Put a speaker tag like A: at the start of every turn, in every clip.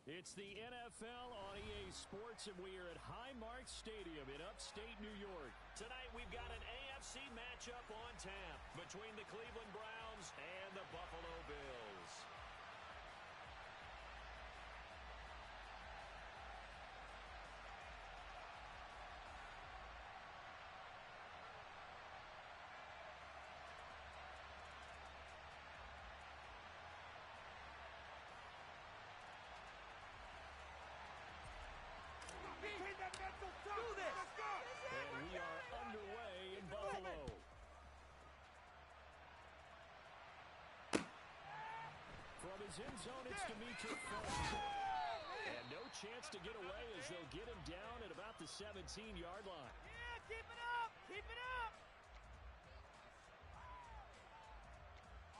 A: It's the NFL on EA Sports, and we are at Highmark Stadium in upstate New York. Tonight, we've got an AFC matchup on tap between the Cleveland Browns and the Buffalo Bills. And we are underway in Buffalo. From his end zone, it's Dimitri Felton. And no chance to get away as they'll get him down at about the 17-yard line.
B: Yeah, keep it up! Keep it up!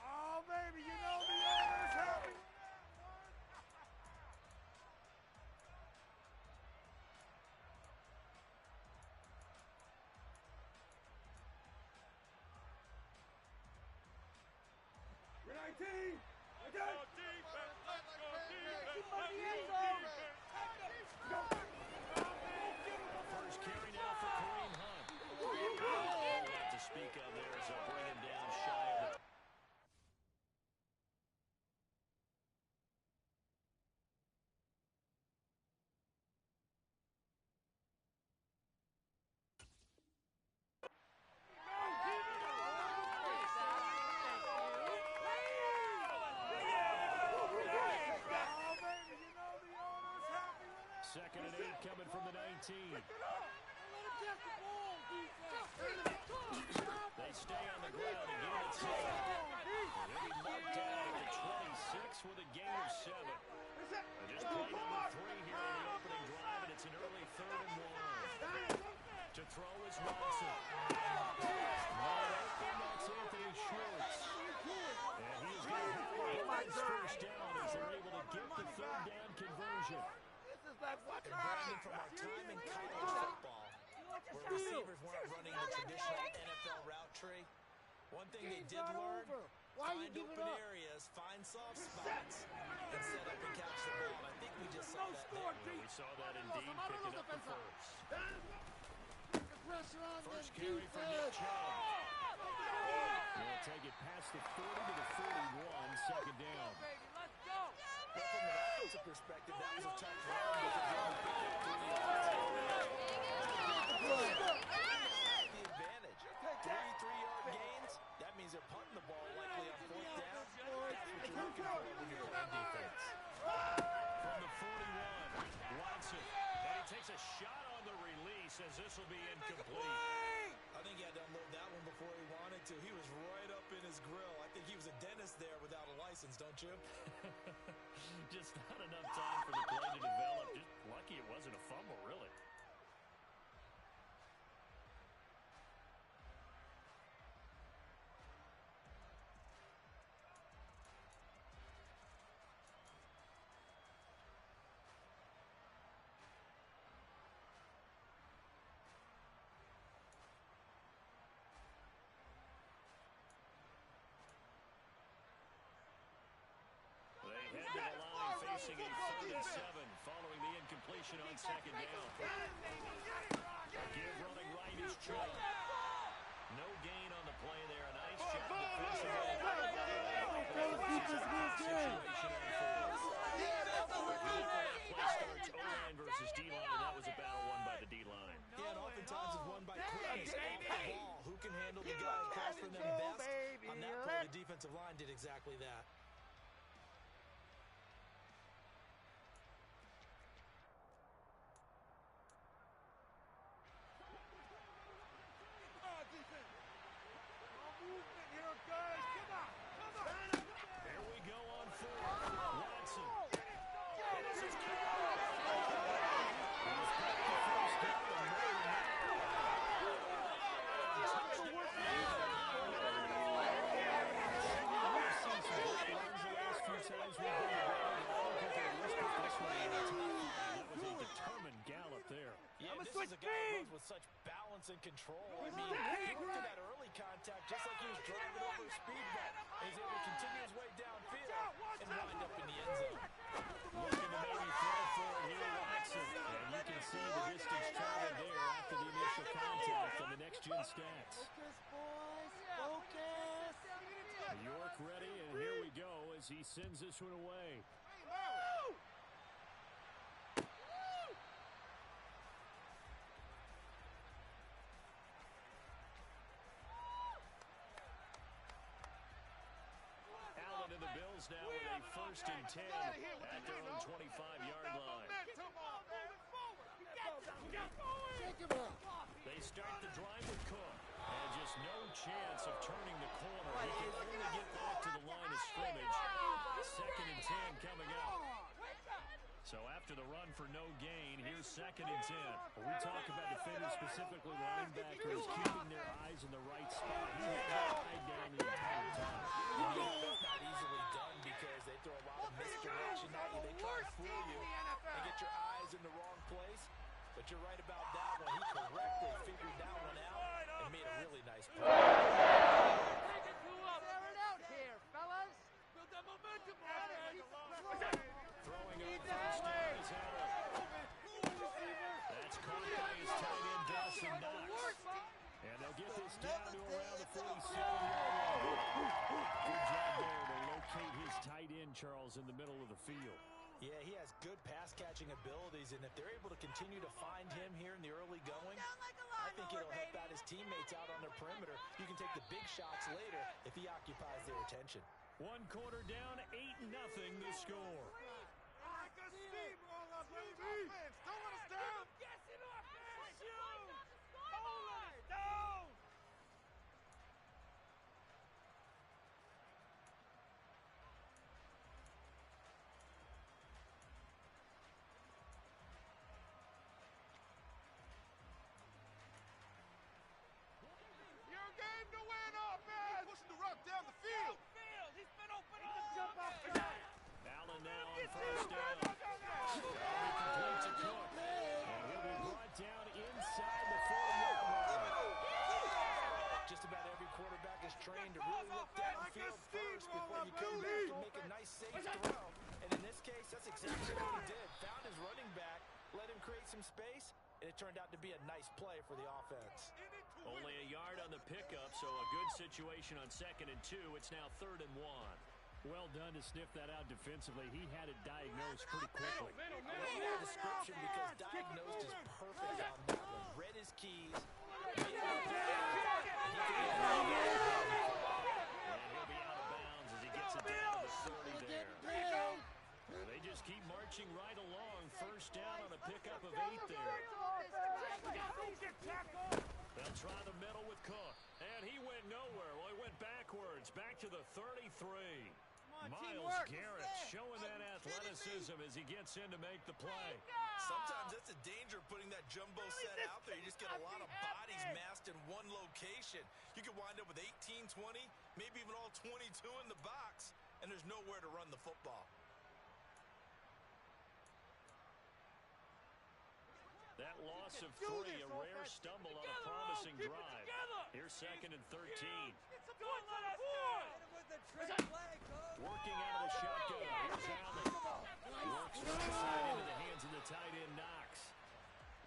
B: Oh, baby, you know the owner's happy with that one. Right team! Let's go defense! Let's go defense!
A: First carry now for Kareem Hunt. No lot to speak of there as they'll bring him down shy of the... Second and 8 coming from the 19. They stay on the ground and get it safe. And he'll be marked down at the 26 with a gain of 7. They just played number 3 here in the opening drive, and it's an early 3rd and 1. To throw is Watson. Wide open, that's Anthony Schwartz. And he's going to have his first down as they're able to get the 3rd down conversion.
C: Brandon, from our time in college football, where receivers weren't running the traditional NFL route tree, one thing they did learn, find open areas, find soft spots, and set up and catch the ball. I think we just saw that there.
A: We saw that indeed, picking up the first. First carry for Nick Chubb. They'll take it past the 40 to the 41, second down.
C: But from an offensive perspective, that was a tough run. The advantage. 3-3-yard gains. That means they're punting the ball likely on 4th down. That's what you're looking for when you're playing defense.
A: From the 41, Watson. And he takes a shot on the release as this will be incomplete.
C: I think he had to unload that one before he wanted to. He was right up in his grill. I think he was a dentist there without a license, don't you?
A: Just not enough time for the play to develop. Just lucky it wasn't a fumble, really. They head to the line facing a 3rd and 7 following the incompletion on second down. Give running right is Chubb. No gain on the play there. A nice job defensively. Play starts O-line versus D-line, and that was a battle won by the D-line.
C: Yeah, and oftentimes it's won by quickness off the ball. Who can handle the guy across from them best? On that play, the defensive line did exactly that.
A: There we go on 4th. Watson. This is That was a determined gallop there.
C: Yeah, this is a guy who runs with such balance and control. I mean, he worked to that early contact just like he was driving over a speed bump. He's able to continue his way downfield and wind up in the end zone.
A: Looking to maybe as he sends this one away. Allen and the Bills now with a 1st and 10 at their own 25-yard line. They start the drive with Cook. And just no chance of turning the corner. He can only get back to the line of scrimmage. 2nd and 10 coming up. So after the run for no gain, here's 2nd and 10. When we talk about defenders, specifically linebackers, keeping their eyes in the right spot. He had that eye down the entire time.
C: It's not easily done because they throw a lot of misdirection at you. They try to fool you and get your eyes in the wrong place. But you're right about that one. He correctly figured that one out and made a really nice play.
A: Throwing on 1st down is Allen. That's caught by his tight end, Dawson Knox. And they'll get this down to around the 47-yard line. Good job there to locate his tight end, Charles, in the middle of the field.
C: Yeah, he has good pass-catching abilities, and if they're able to continue to find him here in the early going, I think it'll help out his teammates out on the perimeter. You can take the big shots later if he occupies their attention.
A: 1 quarter down, 8-0 the score. Allen now on 1st down. Complete to Cook. And he'll be brought down inside the 40-yard line.
C: Just about every quarterback is trained to really look downfield first before you come back and make a nice safe throw. And in this case, that's exactly what he did. Found his running back, let him create some space, and it turned out to be a nice play for the offense.
A: Only a yard on the pickup, so a good situation on 2nd and 2. It's now 3rd and 1. Well done to sniff that out defensively. He had it diagnosed pretty quickly.
C: I love that description because diagnosed is perfect on that one. Read his keys.
A: And he'll be out of bounds as he gets it down to the 30 there. They just keep marching right along. 1st down on a pickup of 8 there. They'll try the middle with Cook. And he went nowhere. Well, he went backwards. Back to the 33. Myles Garrett showing that athleticism as he gets in to make the play.
C: Sometimes that's the danger of putting that jumbo set out there. You just get a lot of bodies massed in one location. You could wind up with 18, 20, maybe even all 22 in the box, and there's nowhere to run the football.
A: That loss of 3, a rare stumble on a promising drive. Here's 2nd and 13. Working out of the shotgun. Here's Allen. Works right side into the hands of the tight end, Knox.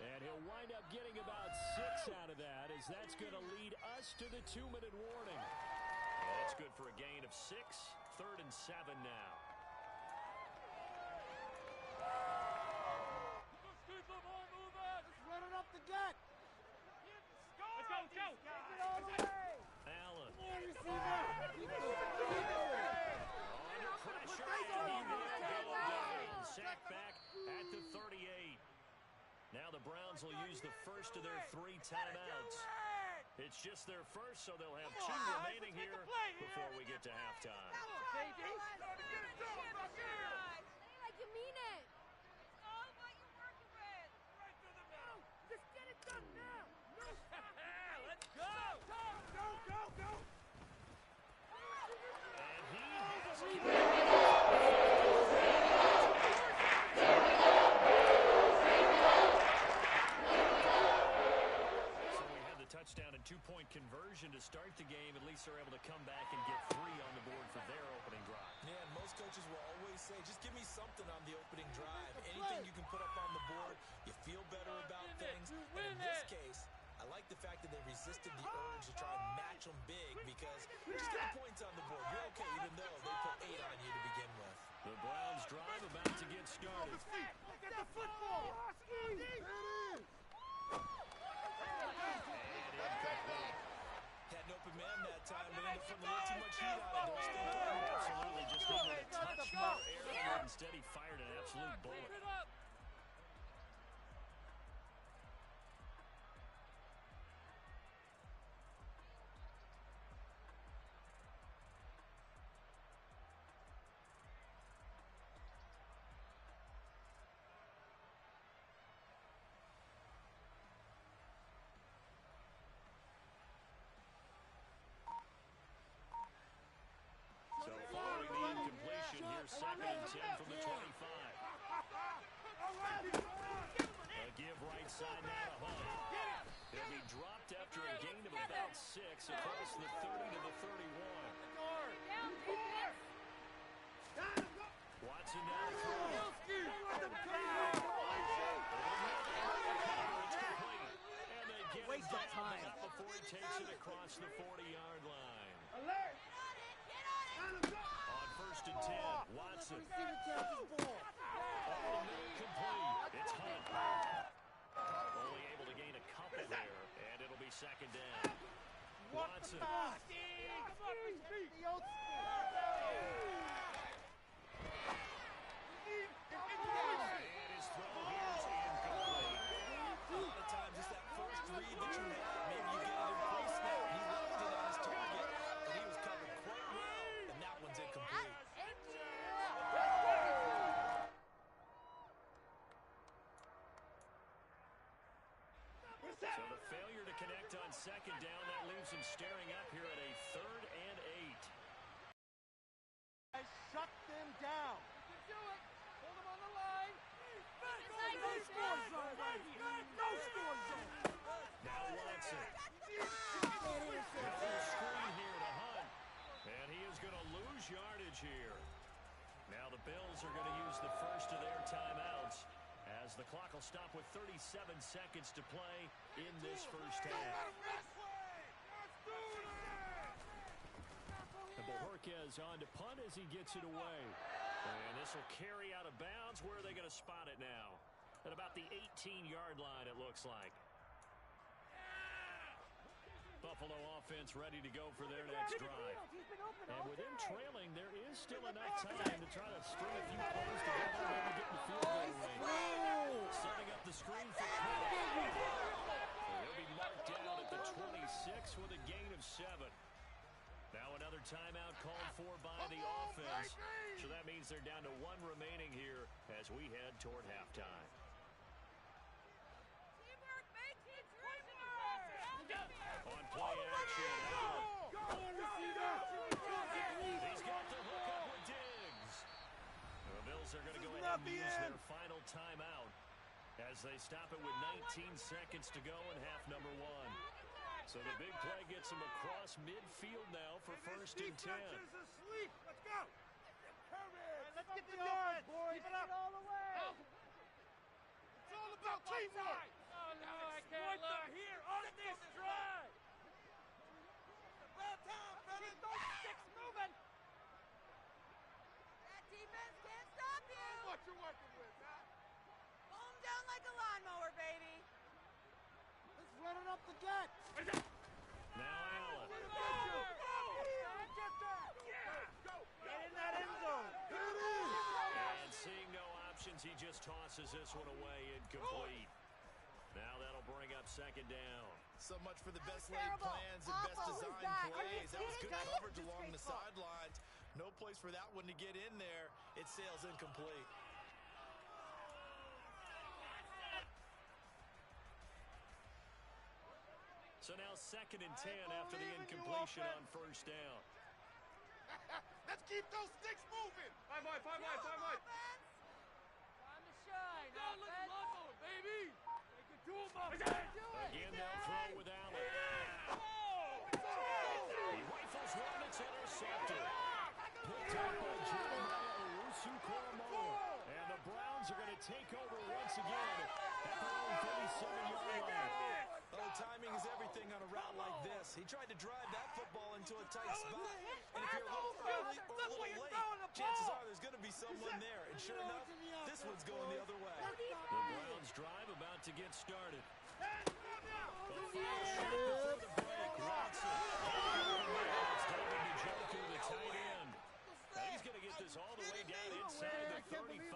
A: And he'll wind up getting about 6 out of that, as that's going to lead us to the 2-minute warning. And that's good for a gain of 6. 3rd and 7 now.
B: Running up the gut. Let's go.
A: Allen.
B: Under
A: pressure. And he will go down. Sacked back at the 38. Now the Browns will use the first of their 3 timeouts. It's just their first, so they'll have 2 remaining here before we get to halftime.
B: Like you mean it. All what you're working with. Right through the middle. Just get it done now. Let's go. Go.
A: And he has touchdown and 2-point conversion to start the game. At least they're able to come back and get 3 on the board for their opening drive.
C: Yeah, and most coaches will always say, just give me something on the opening drive. Anything you can put up on the board, you feel better about things. And in this case, I like the fact that they resisted the urge to try and match them big because just get the points on the board. You're okay, even though they put 8 on you to begin.
A: started.
B: Get the football!
A: And incomplete.
C: Had an open man that time, but ended up putting a little too much heat on it, don't you think?
A: Absolutely, just needed a touch more air there. Instead, he fired an absolute bullet. So following the incompletion, here's 2nd and 10 from the 25. A give right side now to Hunt. He'll be dropped after a gain of about 6 across the 30 to the 31. Watson now throws. And they get
D: Waste of time
A: before he takes it across the 40-yard line.
B: Alert!
A: On 1st and 10, Watson. Complete. It's Hunt. Only able to gain a couple there, and it'll be 2nd down. Watson. And his throw here is incomplete.
C: A lot of times it's that first read that you have. Maybe you get it in pre-snap. He left it on his target, but he was covered quite well, and that one's incomplete.
A: So the failure to connect on 2nd down, that leaves him staring up here at a 3rd and 8.
D: Shut them down.
B: You can do it. Hold them on the line.
D: No score zone right here. No score zone.
A: Now Watson. Another screen here to Hunt. And he is going to lose yardage here. Now the Bills are going to use the first of their timeouts as the clock will stop with 37 seconds to play in this first half. And Bojorquez on to punt as he gets it away. And this will carry out of bounds. Where are they going to spot it now? At about the 18-yard line, it looks like. Buffalo offense ready to go for their next drive. And with them trailing, there is still enough time to try to string a few plays together and maybe get in the field goal range. Setting up the screen for Cook. He'll be marked down at the 26 with a gain of 7. Now another timeout called for by the offense. So that means they're down to 1 remaining here as we head toward halftime. On play action. He's got the hook up with Diggs. The Bills are going to go ahead and use their final timeout as they stop it with 19 seconds to go in half number 1. So the big play gets them across midfield now for 1st and 10.
B: Let's go. Let's get the yards, boys. Keep it up. All the way. It's all about teamwork. Oh, no, I can't look. Here on this drive. About time, fellas. Keep those sticks moving.
E: That defense can't stop you.
B: What you working with, huh?
E: Pull them down like a lawnmower, baby.
D: Let's run it up the gut.
A: Now Allen.
D: Get in that end zone.
A: And seeing no options, he just tosses this one away, incomplete. Now that'll bring up 2nd down.
C: So much for the best
E: That's
C: laid
E: terrible.
C: plans and best
E: Awful. Who's
C: design
E: that?
C: plays. That was good coverage
E: Disgraceful.
C: along the sidelines. No place for that one to get in there. It sails incomplete.
A: So now 2nd and 10 after the incompletion on 1st down.
B: Let's keep those sticks moving. Five wide.
E: Time to shine.
B: Don't let the lawnmower, baby. They can do them up.
A: Again, they'll throw with Allen. He rifles one, it's intercepted. Picked up by Jeremiah Owusu-Koramoah. And the Browns are going to take over once again at their own 37-yard line.
C: Oh, timing is everything on a route like this. He tried to drive that football into a tight spot. And if you're a little early or a little late, chances are there's going to be someone there. And sure enough, this one's going the other way.
A: The Browns drive about to get started. The foul shot before the break. Watson. It's David Njoku, the tight end. Now he's going to get this all the way down inside the 35.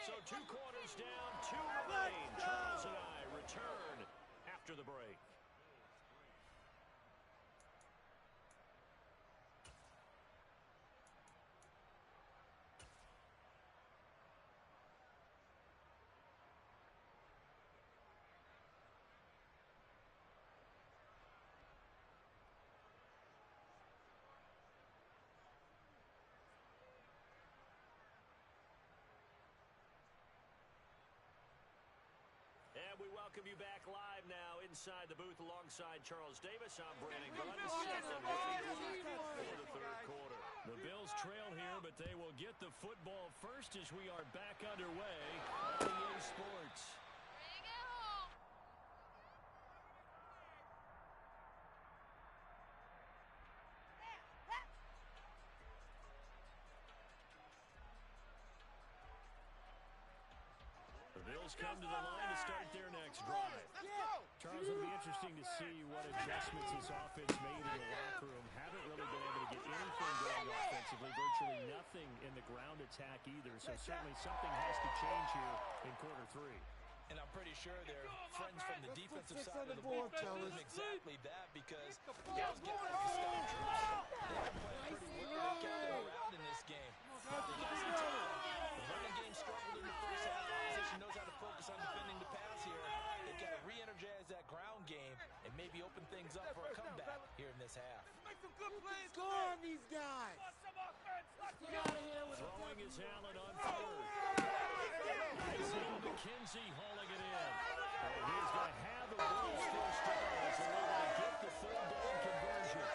A: So 2 quarters down, 2 remain. Charles and I return after the break. And we welcome you back live now inside the booth alongside Charles Davis. I'm Brandon Gunn. For the third quarter. The Bills trail here, but they will get the football first as we are back underway on EA Sports. The Bills come to the line to start their next drive.
B: Charles, it'll be interesting to see what adjustments this offense made in the locker room. Haven't really been able to get anything going offensively. Virtually nothing in the ground attack either. So certainly something has to change here in quarter 3.
C: And I'm pretty sure their friends from the defensive side of the ball tell them exactly that, because guys get like the stop troops. They've been playing pretty well. They kept them around in this game. They got some time. The running game struggled in the first half. Opposition knows how to focus on defending the pass here. They've got to re-energize that ground game and maybe open things up for a comeback here in this half.
D: Make some good plays. Score on these guys. Get out of here with
A: Throwing his Allen on third. McKenzie hauling it in. He's going to have the Bills first down as they're able to get the third down conversion.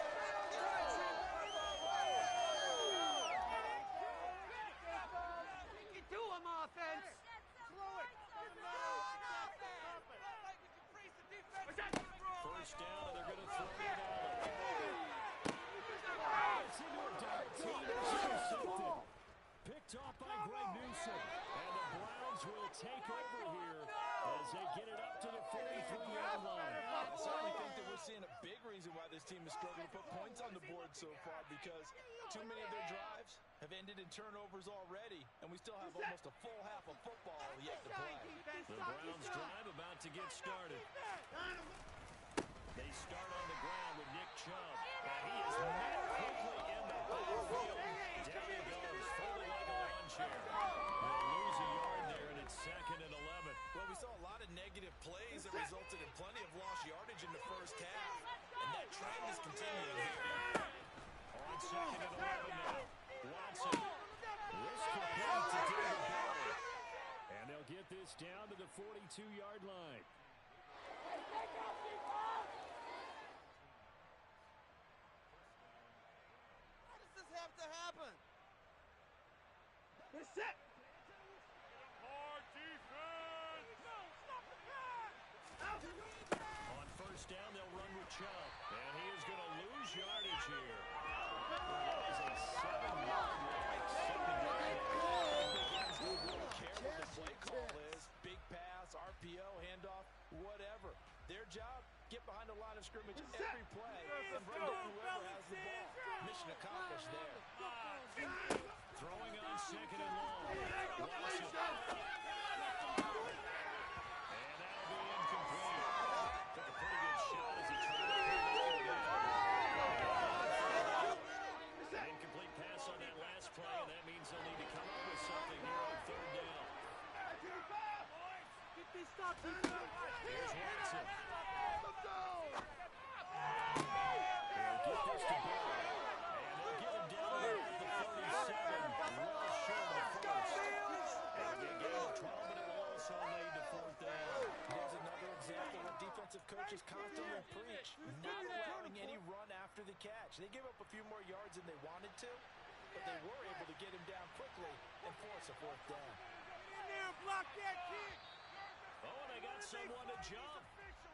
D: You do them, offense.
A: First down, and they're going to throw it out. It's into a double team. Intercepted. Picked off by Greg Newsom. And the Browns will take over here as they get it up to the 43-yard line.
C: I certainly think that we're seeing a big reason why this team is struggling to put points on the board so far, because too many of their drives have ended in turnovers already, and we still have almost a full half of football yet to play.
A: The Browns drive about to get started. They start on the ground with Nick Chubb. And he is met quickly in the backfield. Down he goes, folded like a lawn chair. They'll lose a yard there, and it's 2nd and 11.
C: Well, we saw a lot of negative plays that resulted in plenty of lost yardage in the first half, and that trend is continuing here.
A: On 2nd and 11 now. Watson. This complete to David Bell. And they'll get this down to the 42-yard line.
D: Have to happen. They're set.
B: Hard defense. No, stop the pass.
A: On first down, they'll run with Chubb. And he is going to lose yardage here. That is a 7-yard line. Secondary.
C: Don't care what the play call is. Big pass, RPO, handoff, whatever. Their job, get behind the line of scrimmage every play and run down whoever has the ball. Mission accomplished there.
A: Throwing on 2nd and long. Watson. And that'll be incomplete. Took a pretty good shot as he tried to pull it down. An incomplete pass on that last play, and that means they'll need to come up with something here on 3rd down.
D: Get this stop.
A: Here's Watson.
C: Coaches constantly preach, not allowing any run after the catch. They gave up a few more yards than they wanted to, but they were able to get him down quickly and force a 4th down.
D: In there, block that kick.
A: Oh, they got someone to jump.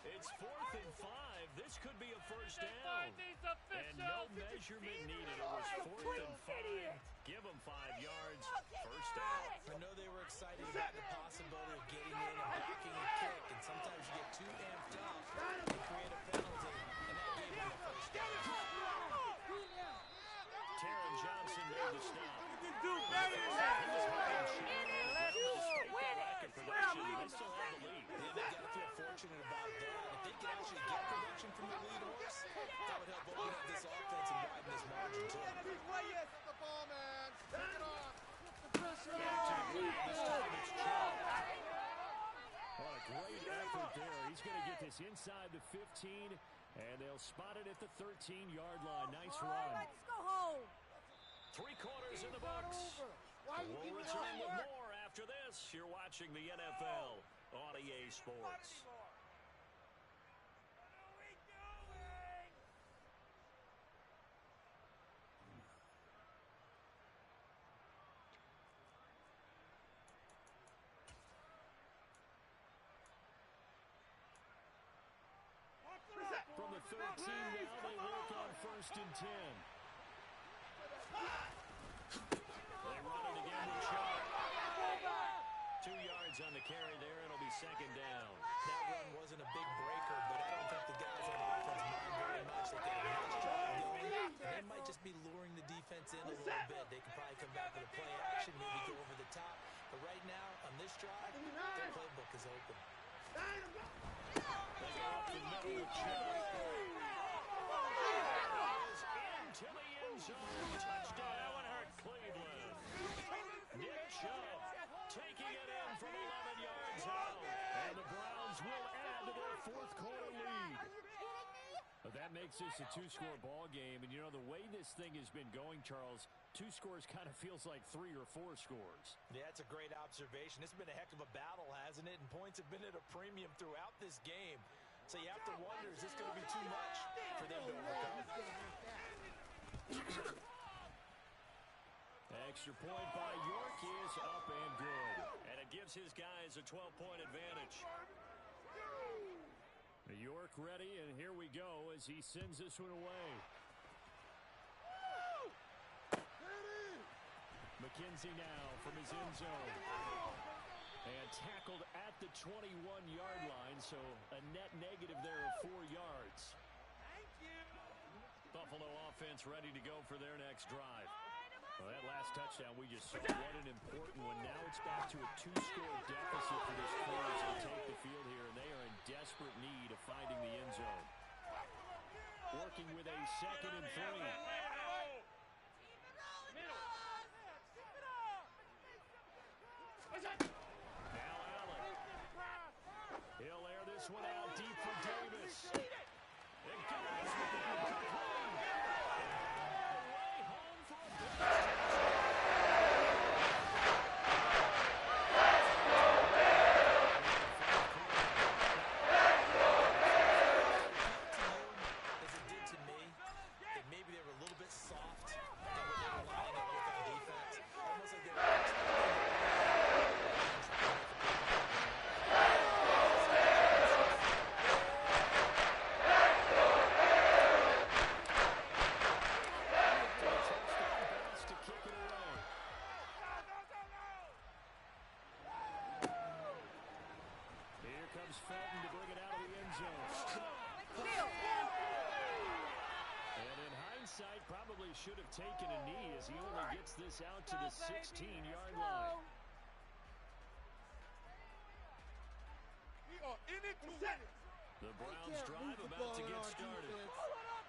A: It's 4th and 5. This could be a first down. And no measurement needed. It was 4th and 5. Give them 5 yards. First down.
C: I know they were excited about the possibility of getting in and blocking a kick, and sometimes you get too amped up and create a penalty, and that gave them the first down.
A: Taron Johnson made the stop.
B: Do better than that.
A: They still have the lead.
C: Yeah, they got to feel fortunate about that. If they could actually get production from the lead horse, that would help open up this offense and widen this margin too.
B: The ball, man. Take it off.
A: What a great effort there. He's going to get this inside the 15, and they'll spot it at the 13-yard line. Nice run.
E: Let's go home.
A: 3 quarters in the books. We'll return with more after this. You're watching the NFL on EA Sports. From the 13 now, they work on 1st and 10. They run it again with Chubb. 2 yards on the carry there. It'll be 2nd down.
C: That run wasn't a big breaker, but I don't think the guys on offense mind very much. They got a nice drive going. They might just be luring the defense in a little bit. They can probably come back with a play action, maybe go over the top. But right now, on this drive, their playbook is open.
A: They go up the middle with Chubb. Into the end zone. Touchdown. That one hurt Cleveland. Nick Chubb taking it in from 11 yards out. And the Browns will add to their 4th quarter lead. But that makes this a 2-score ball game. And, you know, the way this thing has been going, Charles, 2 scores kind of feels like 3 or 4 scores.
C: Yeah, that's a great observation. This has been a heck of a battle, hasn't it? And points have been at a premium throughout this game. So you have to wonder, is this going to be too much for them to overcome?
A: Extra point by York is up and good. And it gives his guys a 12-point advantage. York ready, and here we go as he sends this one away. McKenzie now from his end zone. And tackled at the 21-yard line, so a net negative there of 4 yards. Buffalo offense ready to go for their next drive. Well, that last touchdown we just saw, what an important one. Now it's back to a 2-score deficit for this crew as they take the field here, and they are in desperate need of finding the end zone. Working with a 2nd and 3. Now Allen. He'll air this one out deep for Davis. It goes with the way home for a big should have taken a knee as he only gets this out to the 16-yard line.
B: We are in it to win it.
A: The Browns drive about to get started.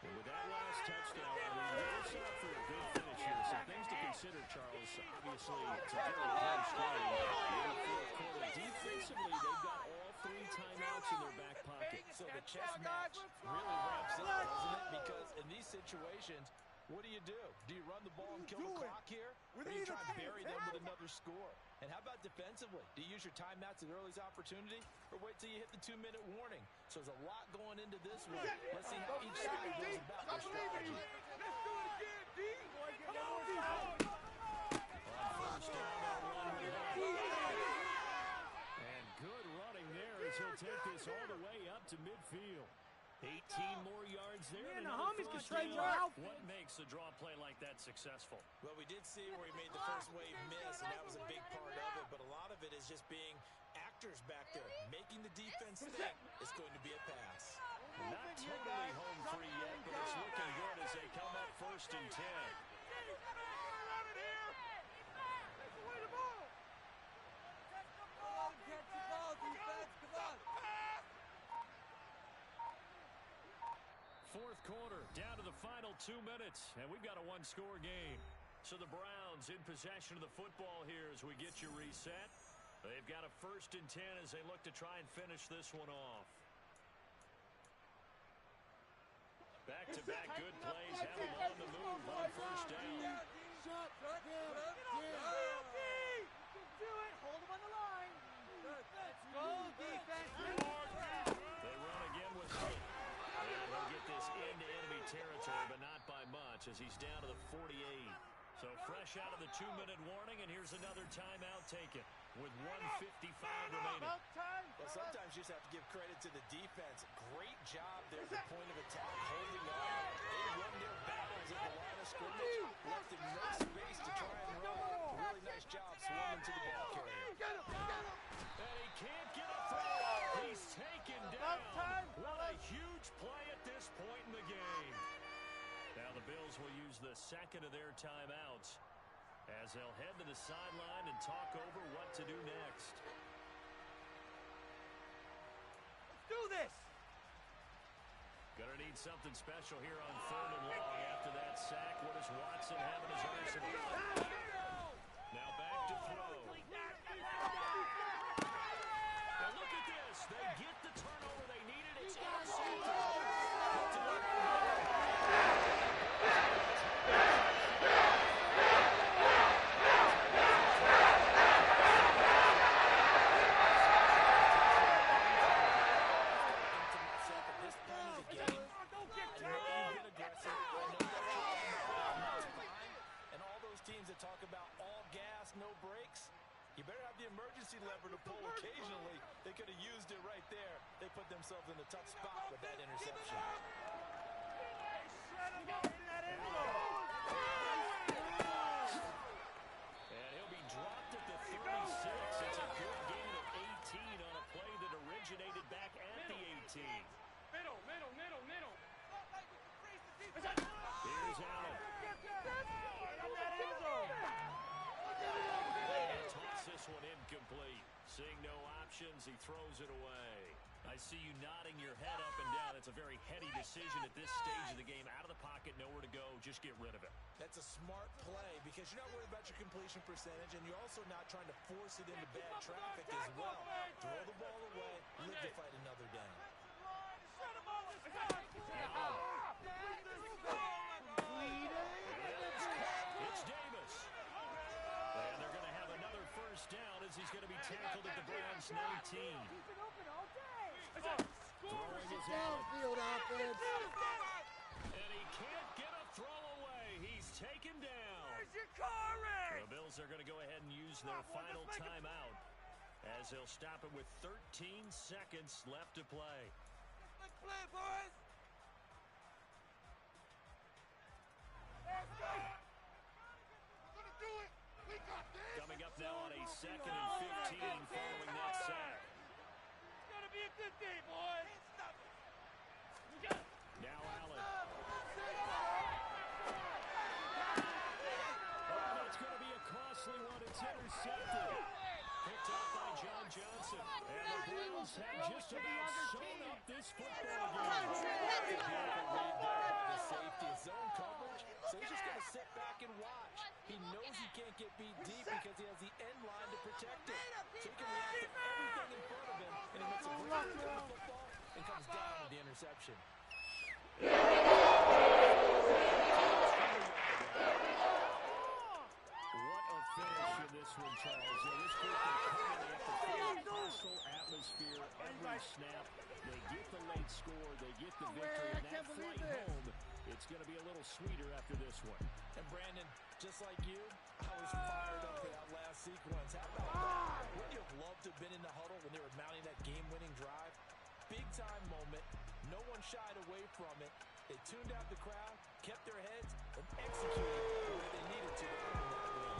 A: And with that last touchdown, they're set up for a good finish here. Some things to consider, Charles. Obviously, it's a very close game. In the 4th quarter, defensively, they've got all 3 timeouts in their back pocket.
C: So the chess match really ramps up, doesn't it? Because in these situations, what do? Do you run the ball and kill the clock here? Or do you try to bury them with another score? And how about defensively? Do you use your timeouts at early's opportunity or wait till you hit the 2-minute warning? So there's a lot going into this one. Let's see how each side goes about their strategy.
B: Let's do it again, D.
A: On 1st down, and good running there will take this all the way up to midfield. 18 more yards there.
D: Man, the homies can trade your outfit.
A: What makes a draw play like that successful?
C: Well, we did see where he made the first wave miss, and that was a big part of it. But a lot of it is just being actors back there, making the defense think it's going to be a pass.
A: Not totally home free yet, but it's looking good as they come up 1st and 10. Fourth quarter, down to the final 2 minutes, and we've got a one-score game. So the Browns in possession of the football here as we get you reset. They've got a 1st and 10 as they look to try and finish this one off. Back-to-back good plays have them on the move on 1st down.
D: Hold him on the line. Let's go, defense.
A: They run again with Hope. And he'll get this into enemy territory, but not by much as he's down to the 48. So fresh out of the 2-minute warning, and here's another timeout taken with 1:55 remaining.
C: Well, sometimes you just have to give credit to the defense. Great job there at the point of attack, holding on. They won their battles at the line of scrimmage, left in no space to try and run. Really nice job swarming to the ball carrier.
A: And he can't get a throw. He's taken down. What a huge play at this point in the game. Now the Bills will use the second of their timeouts as they'll head to the sideline and talk over what to do next.
B: Let's do this.
A: Gonna need something special here on 3rd and long after that sack. What does Watson have in his arsenal? Now back to throw. Now look at this. They get the turnover they needed. It's intercepted.
C: Talk about all gas, no brakes. You better have the emergency lever to pull occasionally. They could have used it right there. They put themselves in a tough spot with that interception.
A: And he'll be dropped at the 36. It's a good gain of 18 on a play that originated back at the 18.
B: Middle.
A: Here's Allen. Toss this one incomplete. Seeing no options, he throws it away. I see you nodding your head up and down. It's a very heady decision at this stage of the game. Out of the pocket, nowhere to go. Just get rid of it.
C: That's a smart play because you're not worried about your completion percentage, and you're also not trying to force it into bad traffic as well. Throw the ball away, live to fight another down.
A: It's Davis. And they're going to have another 1st down as he's going to be tackled at the Browns 19. Throwing his
D: Downfield offense.
A: And he can't get a throw away. He's taken down.
B: Where's your car at?
A: The Bills are going to go ahead and use their final timeout as they'll stop it with 13 seconds left to play.
B: Let's play, boys.
A: Coming up now on a 2nd and 15 following that sack.
B: It's gonna be a good day, boys.
A: Now Allen. Oh, that's going to be a costly one. It's intercepted. Picked up by John Johnson. And the Browns have just about sewn up this football game.
C: The safety is zone coverage, so he's just going to sit back and watch. He knows he can't get beat deep because he has the end line to protect it. So he can react to everything in front of him, and he makes a great throw of the football and comes down with the interception.
A: What a finish in this one, Charles. This group is coming after the hostile atmosphere every snap. They get the late score, they get the victory, and that flight home, it's going to be a little sweeter after this one.
C: And Brandon, just like you, I was fired up for that last sequence. How about that? Wouldn't you have loved to have been in the huddle when they were mounting that game-winning drive? big-time moment. No one shied away from it. They tuned out the crowd, kept their heads, and executed the way they needed to earn that win.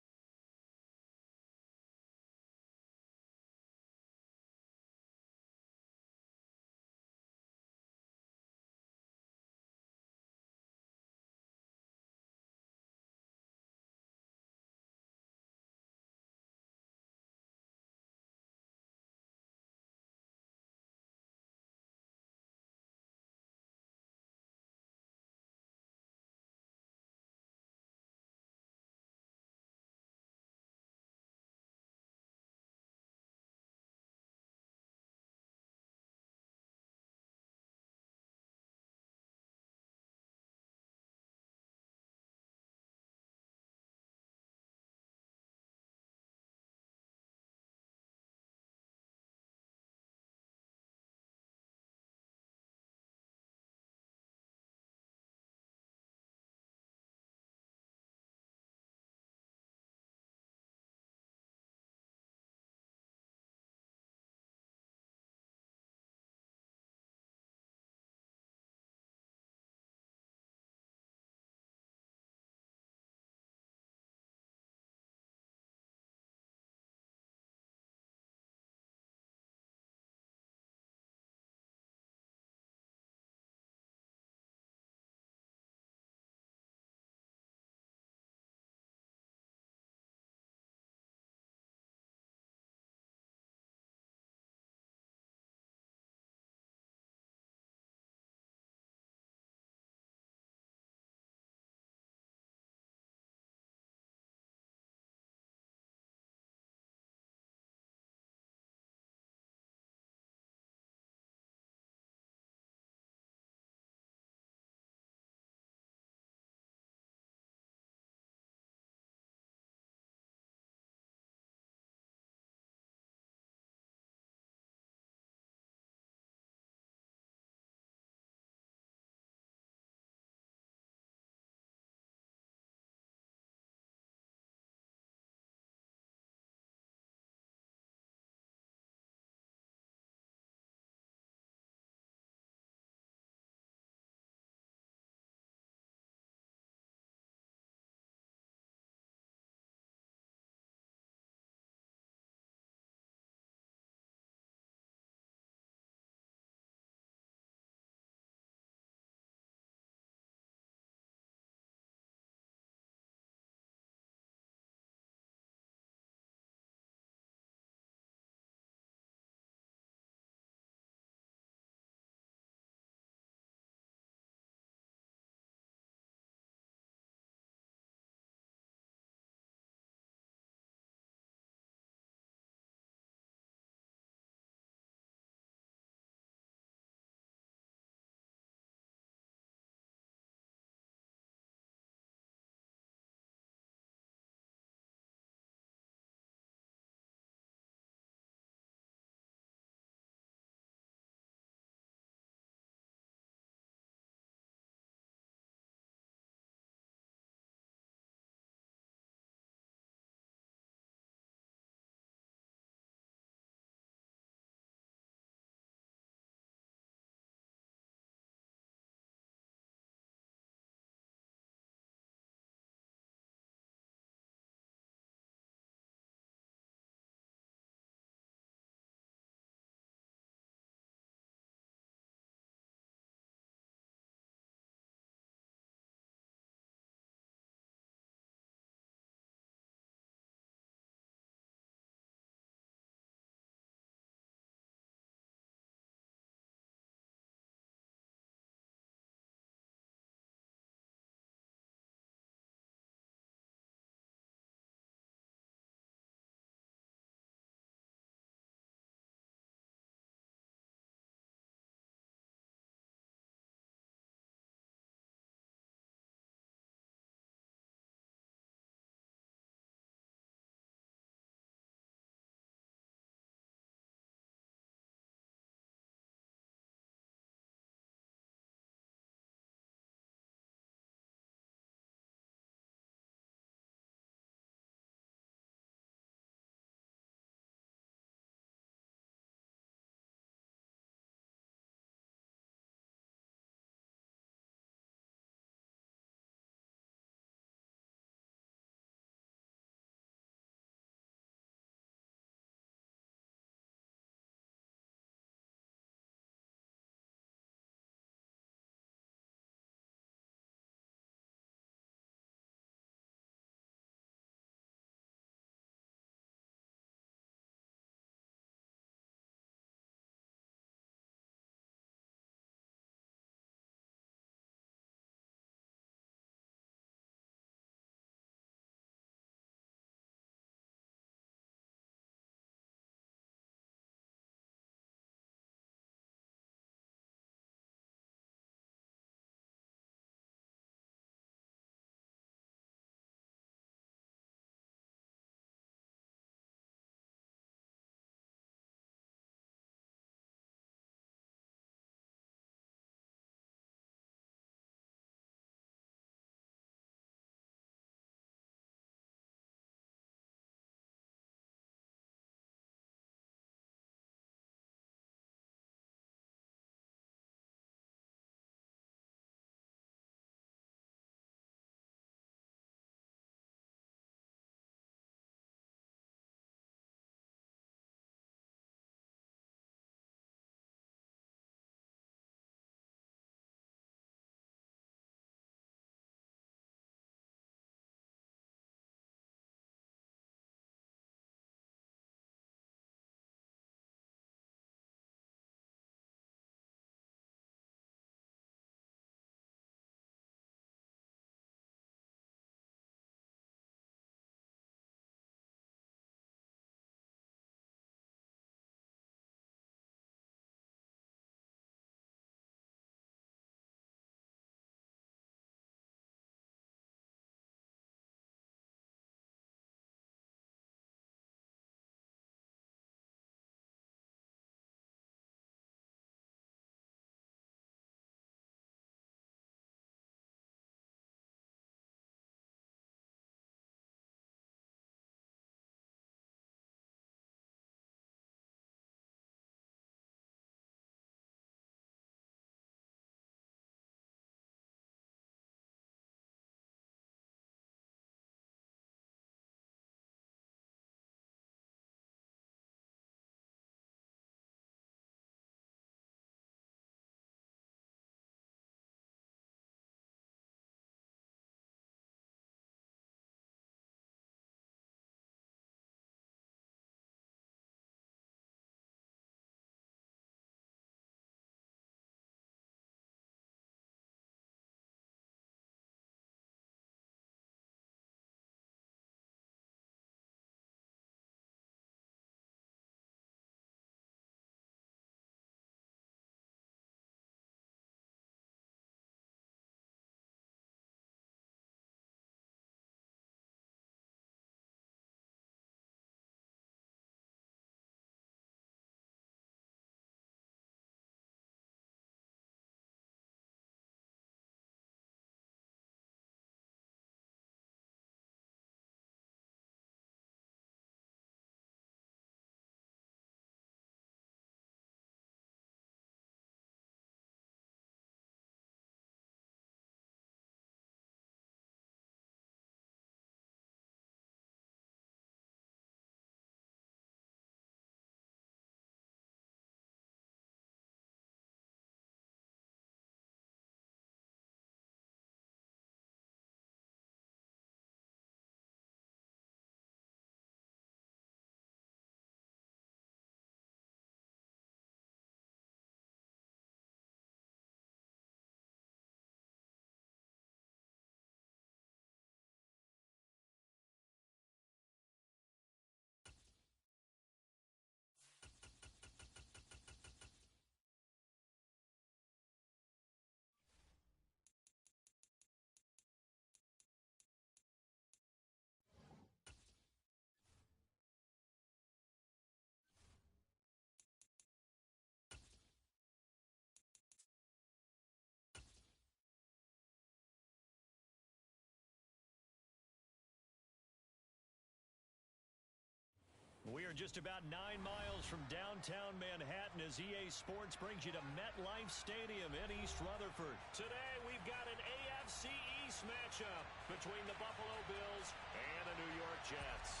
A: here just about 9 miles from downtown Manhattan as EA Sports brings you to MetLife Stadium in East Rutherford. Today we've got an AFC East matchup between the Buffalo Bills and the New York Jets.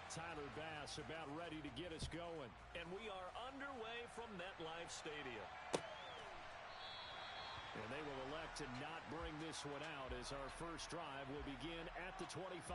A: Tyler Bass about ready to get us going. And we are underway from MetLife Stadium. And they will elect to not bring this one out as our first drive will begin at the 25.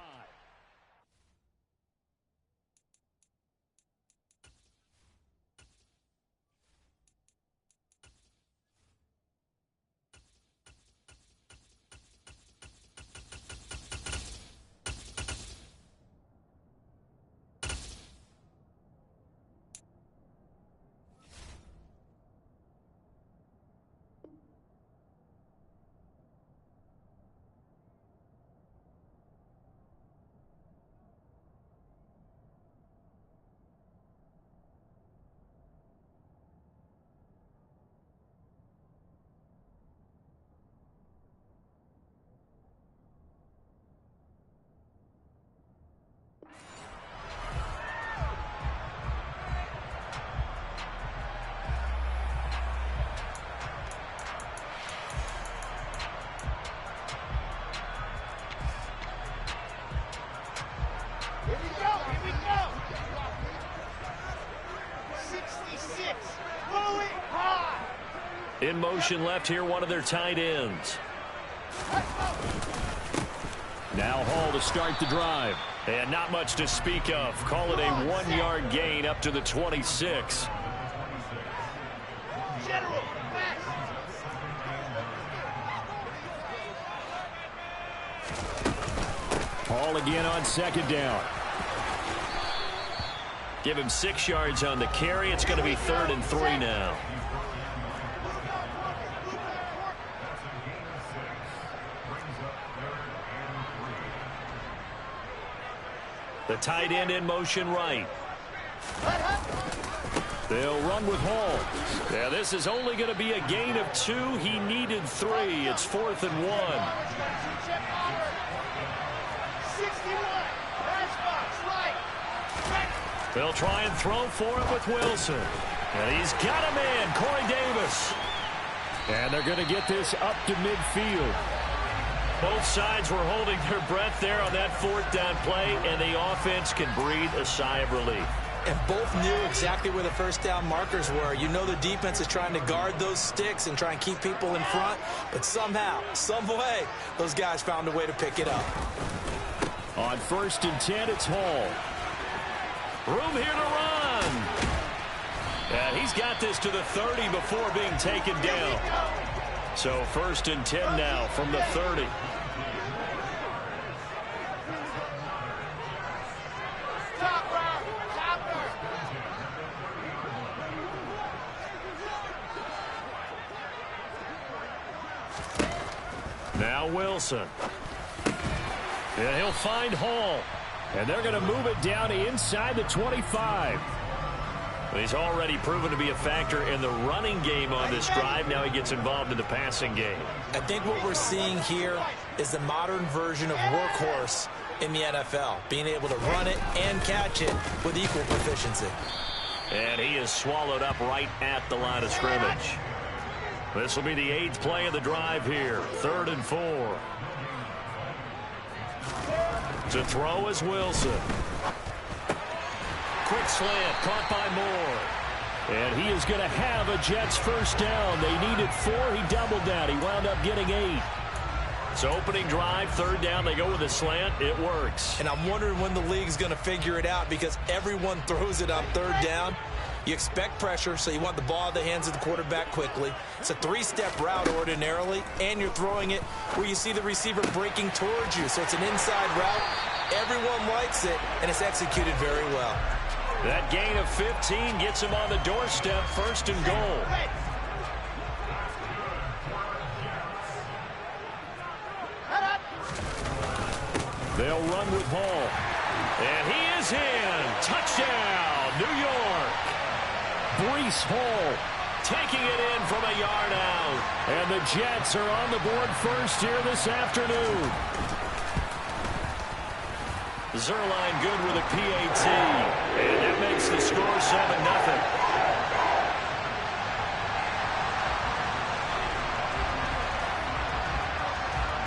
A: In motion left here, one of their tight ends. Now Hall to start the drive. And not much to speak of. Call it a 1-yard gain up to the 26. Hall again on second down. Give him 6 yards on the carry. It's going to be 3rd and 3 now. The tight end in motion right. They'll run with Hall. Yeah, this is only going to be a gain of 2. He needed 3. It's 4th and 1. They'll try and throw for it with Wilson. And he's got a man, Corey Davis. And they're going to get this up to midfield. Both sides were holding their breath there on that 4th down play, and the offense can breathe a sigh of relief.
C: And both knew exactly where the first down markers were. You know the defense is trying to guard those sticks and try and keep people in front, but somehow, some way, those guys found a way to pick it up.
A: On 1st and 10, it's Hall. Room here to run. And he's got this to the 30 before being taken down. So 1st and 10 now from the 30. Now Wilson. And he'll find Hall. And they're going to move it down inside the 25. He's already proven to be a factor in the running game on this drive. Now he gets involved in the passing game.
C: I think what we're seeing here is the modern version of workhorse in the NFL, being able to run it and catch it with equal proficiency.
A: And he is swallowed up right at the line of scrimmage. This will be the 8th play of the drive here. 3rd and 4. To throw is Wilson. Quick slant, caught by Moore. And he is going to have a Jets first down. They needed 4. He doubled that. He wound up getting 8. So opening drive, 3rd down. They go with a slant. It works.
C: And I'm wondering when the league's going to figure it out, because everyone throws it on 3rd down. You expect pressure, so you want the ball in the hands of the quarterback quickly. It's a 3-step route ordinarily, and you're throwing it where you see the receiver breaking towards you. So it's an inside route. Everyone likes it, and it's executed very well.
A: That gain of 15 gets him on the doorstep, 1st and goal. They'll run with Hall. And he is in. Touchdown, New York. Breece Hall taking it in from a yard out. And the Jets are on the board first here this afternoon. Zerline good with a PAT. And that makes the score 7-0.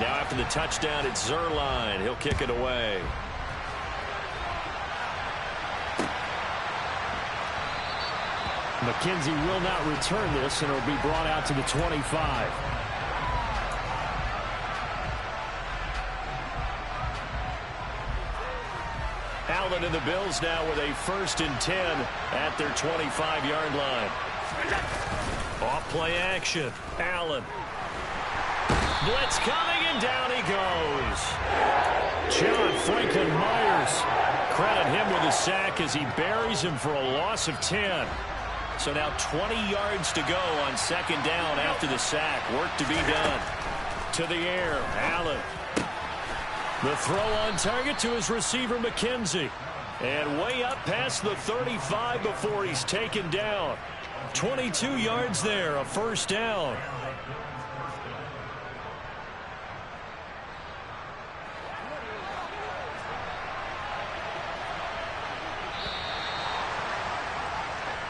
A: Now after the touchdown, it's Zerline. He'll kick it away.
F: McKenzie will not return this, and it'll be brought out to the 25.
A: Allen and the Bills now with a 1st and 10 at their 25-yard line. Off play action. Allen. Blitz coming, and down he goes. John Franklin Myers. Credit him with a sack as he buries him for a loss of 10. So now 20 yards to go on 2nd down after the sack. Work to be done. To the air, Allen. The throw on target to his receiver, McKenzie. And way up past the 35 before he's taken down. 22 yards there, a 1st down.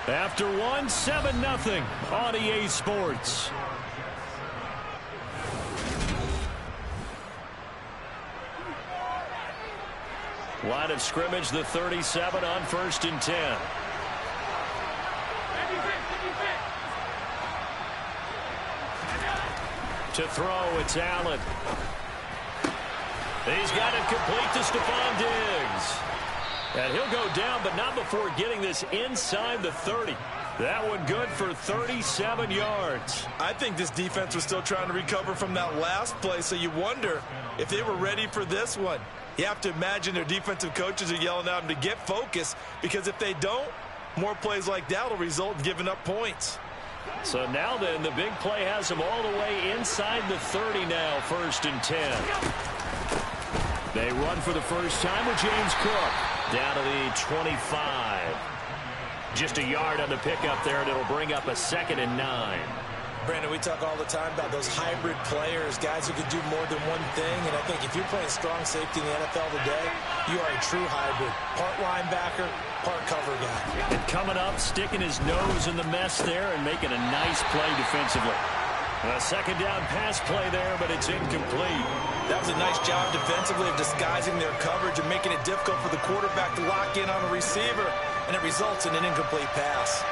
A: After 1, 7-0 on EA Sports. Line of scrimmage, the 37 on 1st and 10. To throw, it's Allen. He's got it complete to Stephon Diggs. And he'll go down, but not before getting this inside the 30. That one good for 37 yards.
C: I think this defense was still trying to recover from that last play, so you wonder if they were ready for this one. You have to imagine their defensive coaches are yelling at them to get focused, because if they don't, more plays like that will result in giving up points.
A: So now then, the big play has them all the way inside the 30 now, 1st and 10. They run for the first time with James Cook. Down to the 25. Just a yard on the pickup there, and it'll bring up a 2nd and 9.
C: Brandon, we talk all the time about those hybrid players, guys who can do more than one thing. And I think if you're playing strong safety in the NFL today, you are a true hybrid. Part linebacker, part cover guy.
A: And coming up, sticking his nose in the mess there and making a nice play defensively. A 2nd down pass play there, but it's incomplete.
C: That was a nice job defensively of disguising their coverage and making it difficult for the quarterback to lock in on a receiver, and it results in an incomplete pass.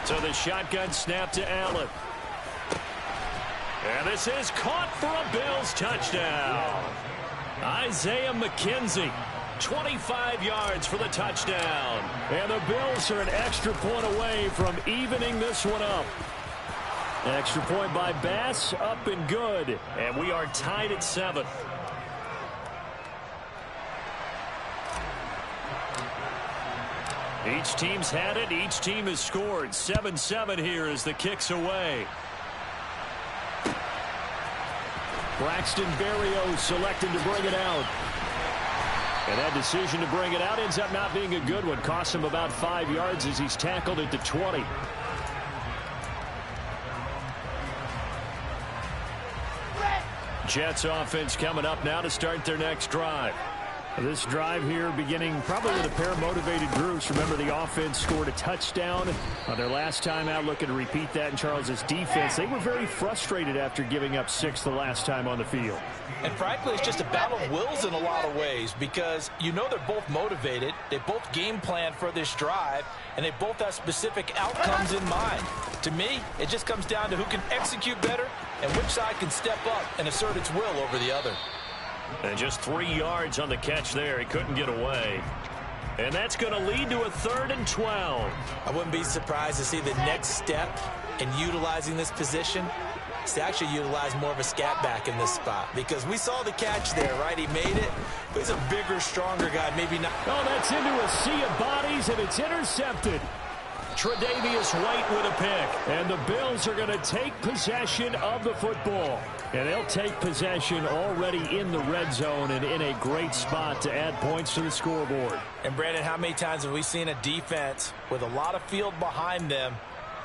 A: So the shotgun snap to Allen. And this is caught for a Bills touchdown. Isaiah McKenzie, 25 yards for the touchdown. And the Bills are an extra point away from evening this one up. Extra point by Bass, up and good. And we are tied at 7. Each team's had it. Each team has scored. 7-7 here as the kick's away. Braxton Berrios selected to bring it out. And that decision to bring it out ends up not being a good one. Costs him about 5 yards as he's tackled at the 20. Jets offense coming up now to start their next drive. This drive here beginning probably with a pair of motivated groups. Remember, the offense scored a touchdown on their last time out. Looking to repeat that in Charles's defense. They were very frustrated after giving up 6 the last time on the field.
C: And frankly, it's just a battle of wills in a lot of ways, because you know they're both motivated. They both game plan for this drive, and they both have specific outcomes in mind. To me, it just comes down to who can execute better and which side can step up and assert its will over the other.
A: And just 3 yards on the catch there. He couldn't get away. And that's going to lead to a 3rd and 12.
C: I wouldn't be surprised to see the next step in utilizing this position is to actually utilize more of a scat back in this spot, because we saw the catch there, right? He made it, but he's a bigger, stronger guy. Maybe not.
A: Oh, that's into a sea of bodies, and it's intercepted. Tre'Davious White with a pick. And the Bills are going to take possession of the football. And they'll take possession already in the red zone and in a great spot to add points to the scoreboard.
C: And, Brandon, how many times have we seen a defense with a lot of field behind them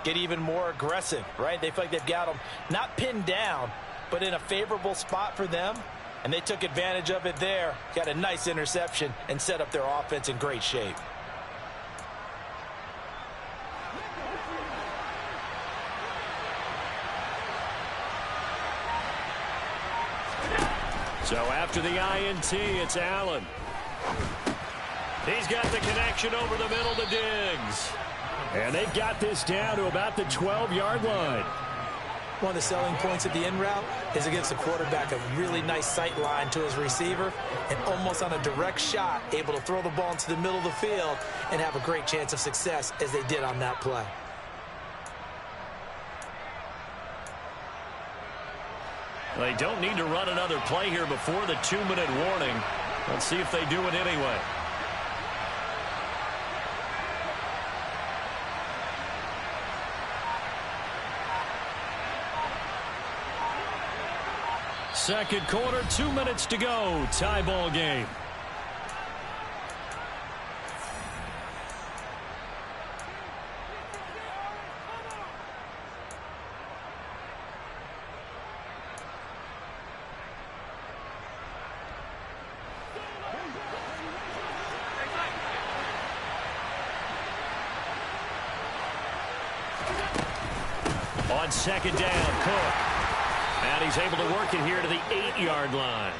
C: get even more aggressive, right? They feel like they've got them not pinned down, but in a favorable spot for them. And they took advantage of it there. Got a nice interception and set up their offense in great shape.
F: So after the INT, it's Allen. He's got the connection over the middle to Diggs. And they've got this down to about the 12-yard line.
C: One of the selling points of the in route is it gives the quarterback a really nice sight line to his receiver and almost on a direct shot able to throw the ball into the middle of the field and have a great chance of success as they did on that play.
F: They don't need to run another play here before the 2-minute warning. Let's see if they do it anyway. Second quarter, 2 minutes to go. Tie ball game. On second down, Cook. And he's able to work it here to the 8-yard line.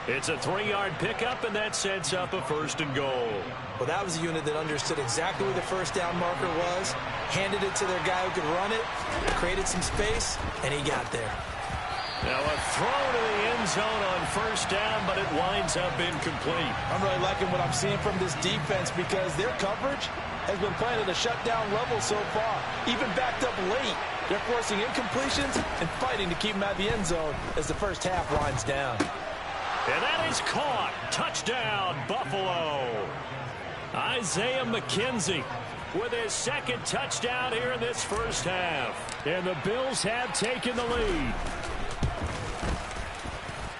F: It's a 3-yard pickup, and that sets up a 1st and goal.
C: Well, that was a unit that understood exactly where the first down marker was, handed it to their guy who could run it, created some space, and he got there.
F: Now a throw to the end zone on 1st down, but it winds up incomplete.
C: I'm really liking what I'm seeing from this defense because their coverage has been playing at a shutdown level so far. Even backed up late, they're forcing incompletions and fighting to keep them at the end zone as the first half winds down.
F: And that is caught. Touchdown, Buffalo. Isaiah McKenzie with his 2nd touchdown here in this first half. And the Bills have taken the lead.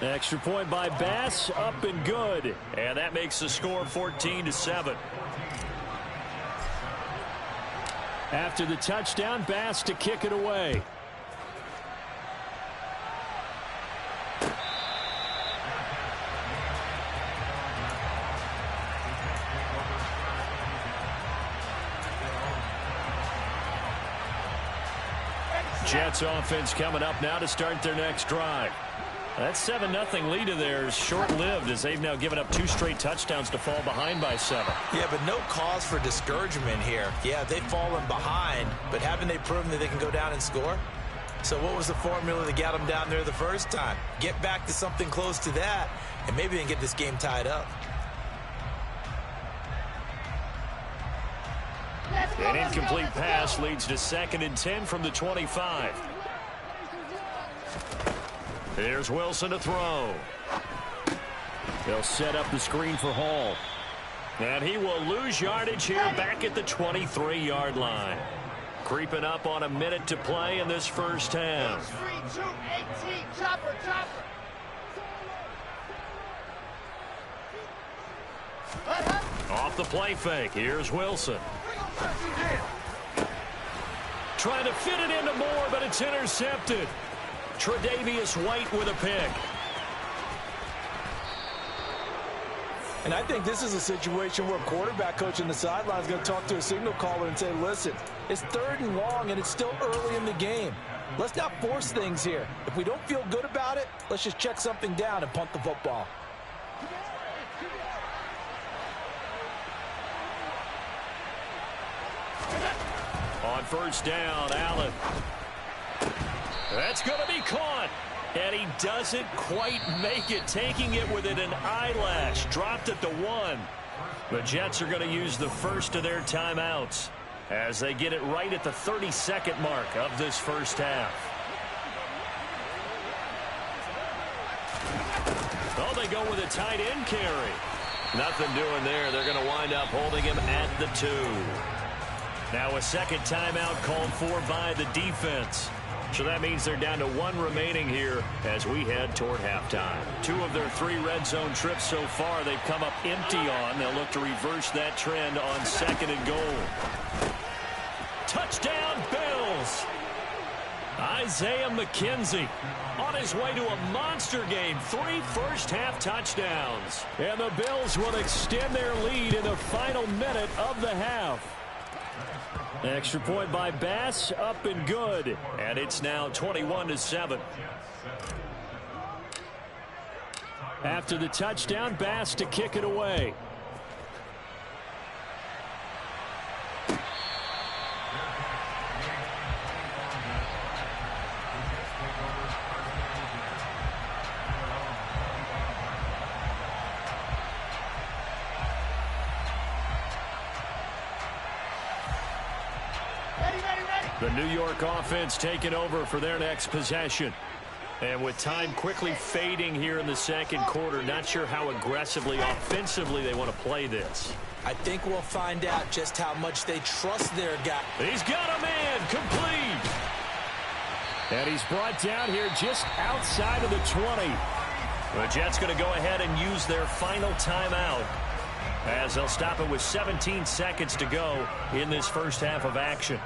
F: Extra point by Bass, up and good. And that makes the score 14-7. After the touchdown, Bass to kick it away. Jets offense coming up now to start their next drive. That 7-0 lead of theirs short-lived as they've now given up 2 straight touchdowns to fall behind by 7.
C: Yeah, but no cause for discouragement here. Yeah, they've fallen behind, but haven't they proven that they can go down and score? So what was the formula that got them down there the first time? Get back to something close to that, and maybe they can get this game tied up.
F: An incomplete pass leads to 2nd and 10 from the 25. Here's Wilson to throw. They'll set up the screen for Hall. And he will lose yardage here back at the 23-yard line. Creeping up on a minute to play in this first half.
B: 3, 2, 18, chopper, chopper.
F: Off the play fake, here's Wilson. Trying to fit it into Moore, but it's intercepted. Tre'Davious White with a pick.
C: And I think this is a situation where a quarterback coach in the sideline is going to talk to a signal caller and say, listen, it's 3rd and long and it's still early in the game. Let's not force things here. If we don't feel good about it, let's just check something down and punt the football.
F: On 1st down, Allen. That's going to be caught. And he doesn't quite make it, taking it within an eyelash. Dropped at the 1. The Jets are going to use the first of their timeouts as they get it right at the 32nd mark of this first half. Oh, they go with a tight end carry. Nothing doing there. They're going to wind up holding him at the 2. Now a 2nd timeout called for by the defense. So that means they're down to 1 remaining here as we head toward halftime. 2 of their 3 red zone trips so far they've come up empty on. They'll look to reverse that trend on 2nd and goal. Touchdown, Bills! Isaiah McKenzie on his way to a monster game. 3 first-half touchdowns. And the Bills will extend their lead in the final minute of the half. Extra point by Bass, up and good. And it's now 21-7. After the touchdown, Bass to kick it away. The New York offense taking over for their next possession. And with time quickly fading here in the second quarter, not sure how aggressively, offensively they want to play this.
C: I think we'll find out just how much they trust their guy.
F: He's got a man complete. And he's brought down here just outside of the 20. The Jets going to go ahead and use their final timeout, as they'll stop it with 17 seconds to go in this first half of action.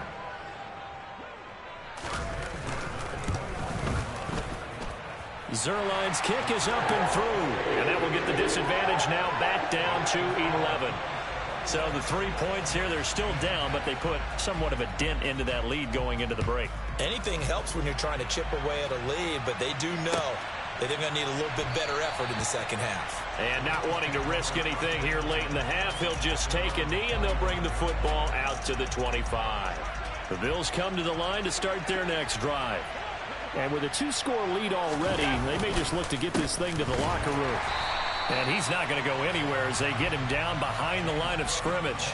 F: Zerline's kick is up and through, and that will get the disadvantage now back down to 11. So the 3 points here, they're still down, but they put somewhat of a dent into that lead going into the break.
C: Anything helps when you're trying to chip away at a lead, but they do know that they're going to need a little bit better effort in the second half.
F: And not wanting to risk anything here late in the half, he'll just take a knee, and they'll bring the football out to the 25. The Bills come to the line to start their next drive. And with a 2-score lead already, they may just look to get this thing to the locker room. And he's not going to go anywhere as they get him down behind the line of scrimmage.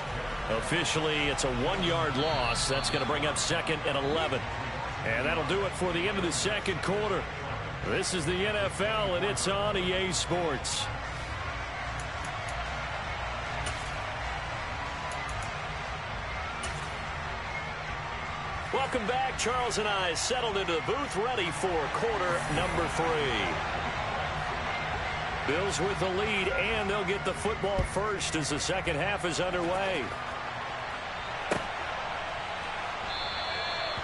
F: Officially, it's a 1-yard loss. That's going to bring up 2nd and 11. And that'll do it for the end of the second quarter. This is the NFL, and it's on EA Sports. Welcome back. Charles and I settled into the booth, ready for quarter number 3. Bills with the lead, and they'll get the football first as the second half is underway.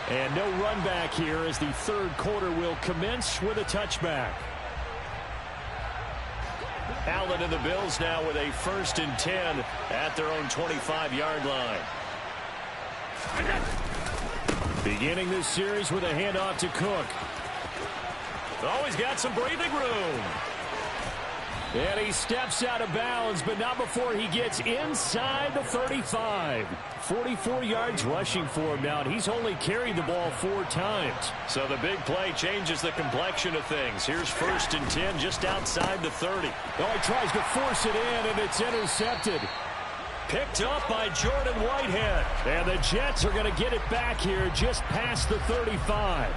F: And no run back here as the third quarter will commence with a touchback. Allen and the Bills now with a 1st and 10 at their own 25-yard line. Beginning this series with a handoff to Cook. Always got some breathing room. And he steps out of bounds, but not before he gets inside the 35. 44 yards rushing for him now, and he's only carried the ball 4 times. So the big play changes the complexion of things. Here's 1st and 10 just outside the 30. Oh, he tries to force it in, and it's intercepted. Picked up by Jordan Whitehead. And the Jets are going to get it back here just past the 35.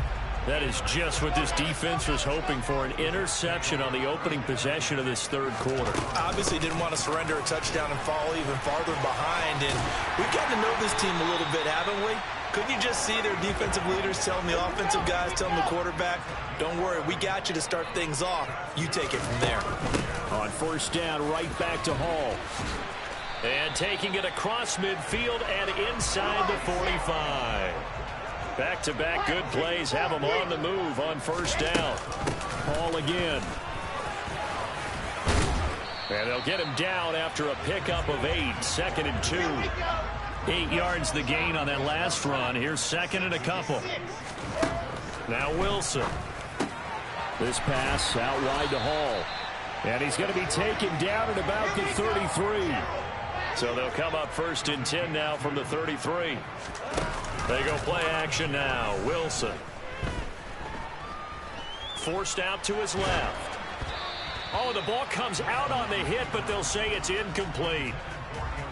F: That is just what this defense was hoping for, an interception on the opening possession of this third quarter.
C: Obviously didn't want to surrender a touchdown and fall even farther behind. And we've gotten to know this team a little bit, haven't we? Couldn't you just see their defensive leaders telling the offensive guys, telling the quarterback, don't worry, we got you to start things off. You take it from there.
F: On 1st down, right back to Hall. And taking it across midfield and inside the 45. Back-to-back good plays have them on the move on 1st down. Hall again. And they'll get him down after a pickup of 8. 2nd and 2. 8 yards the gain on that last run. Here's 2nd and a couple. Now Wilson. This pass out wide to Hall. And he's going to be taken down at about the 33. So they'll come up 1st and 10 now from the 33. They go play action now. Wilson. Forced out to his left. Oh, the ball comes out on the hit, but they'll say it's incomplete.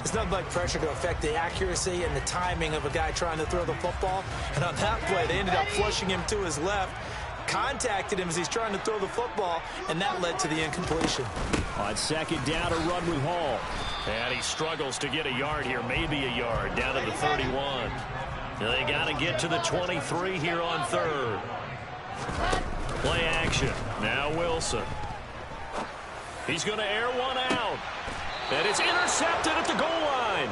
C: It's nothing like pressure to affect the accuracy and the timing of a guy trying to throw the football. And on that play, they ended up flushing him to his left. Contacted him as he's trying to throw the football, and that led to the incompletion.
F: On 2nd down, a run with Hall. And he struggles to get a yard here, maybe a yard, down to the 31. They got to get to the 23 here on 3rd. Play action. Now Wilson. He's going to air one out. And it's intercepted at the goal line.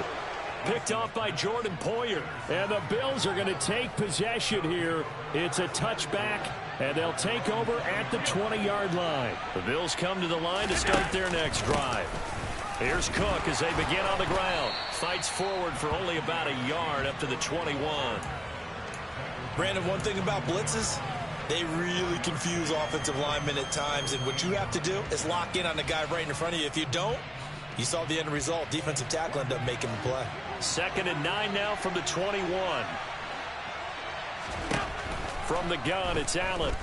F: picked off by Jordan Poyer. And the Bills are going to take possession here. It's a touchback, and they'll take over at the 20-yard line. The Bills come to the line to start their next drive. Here's Cook as they begin on the ground. Fights forward for only about a yard up to the 21.
C: Brandon, one thing about blitzes, they really confuse offensive linemen at times, and what you have to do is lock in on the guy right in front of you. If you don't, you saw the end result. Defensive tackle ended up making the play.
F: 2nd and 9 now from the 21. From the gun, it's Allen.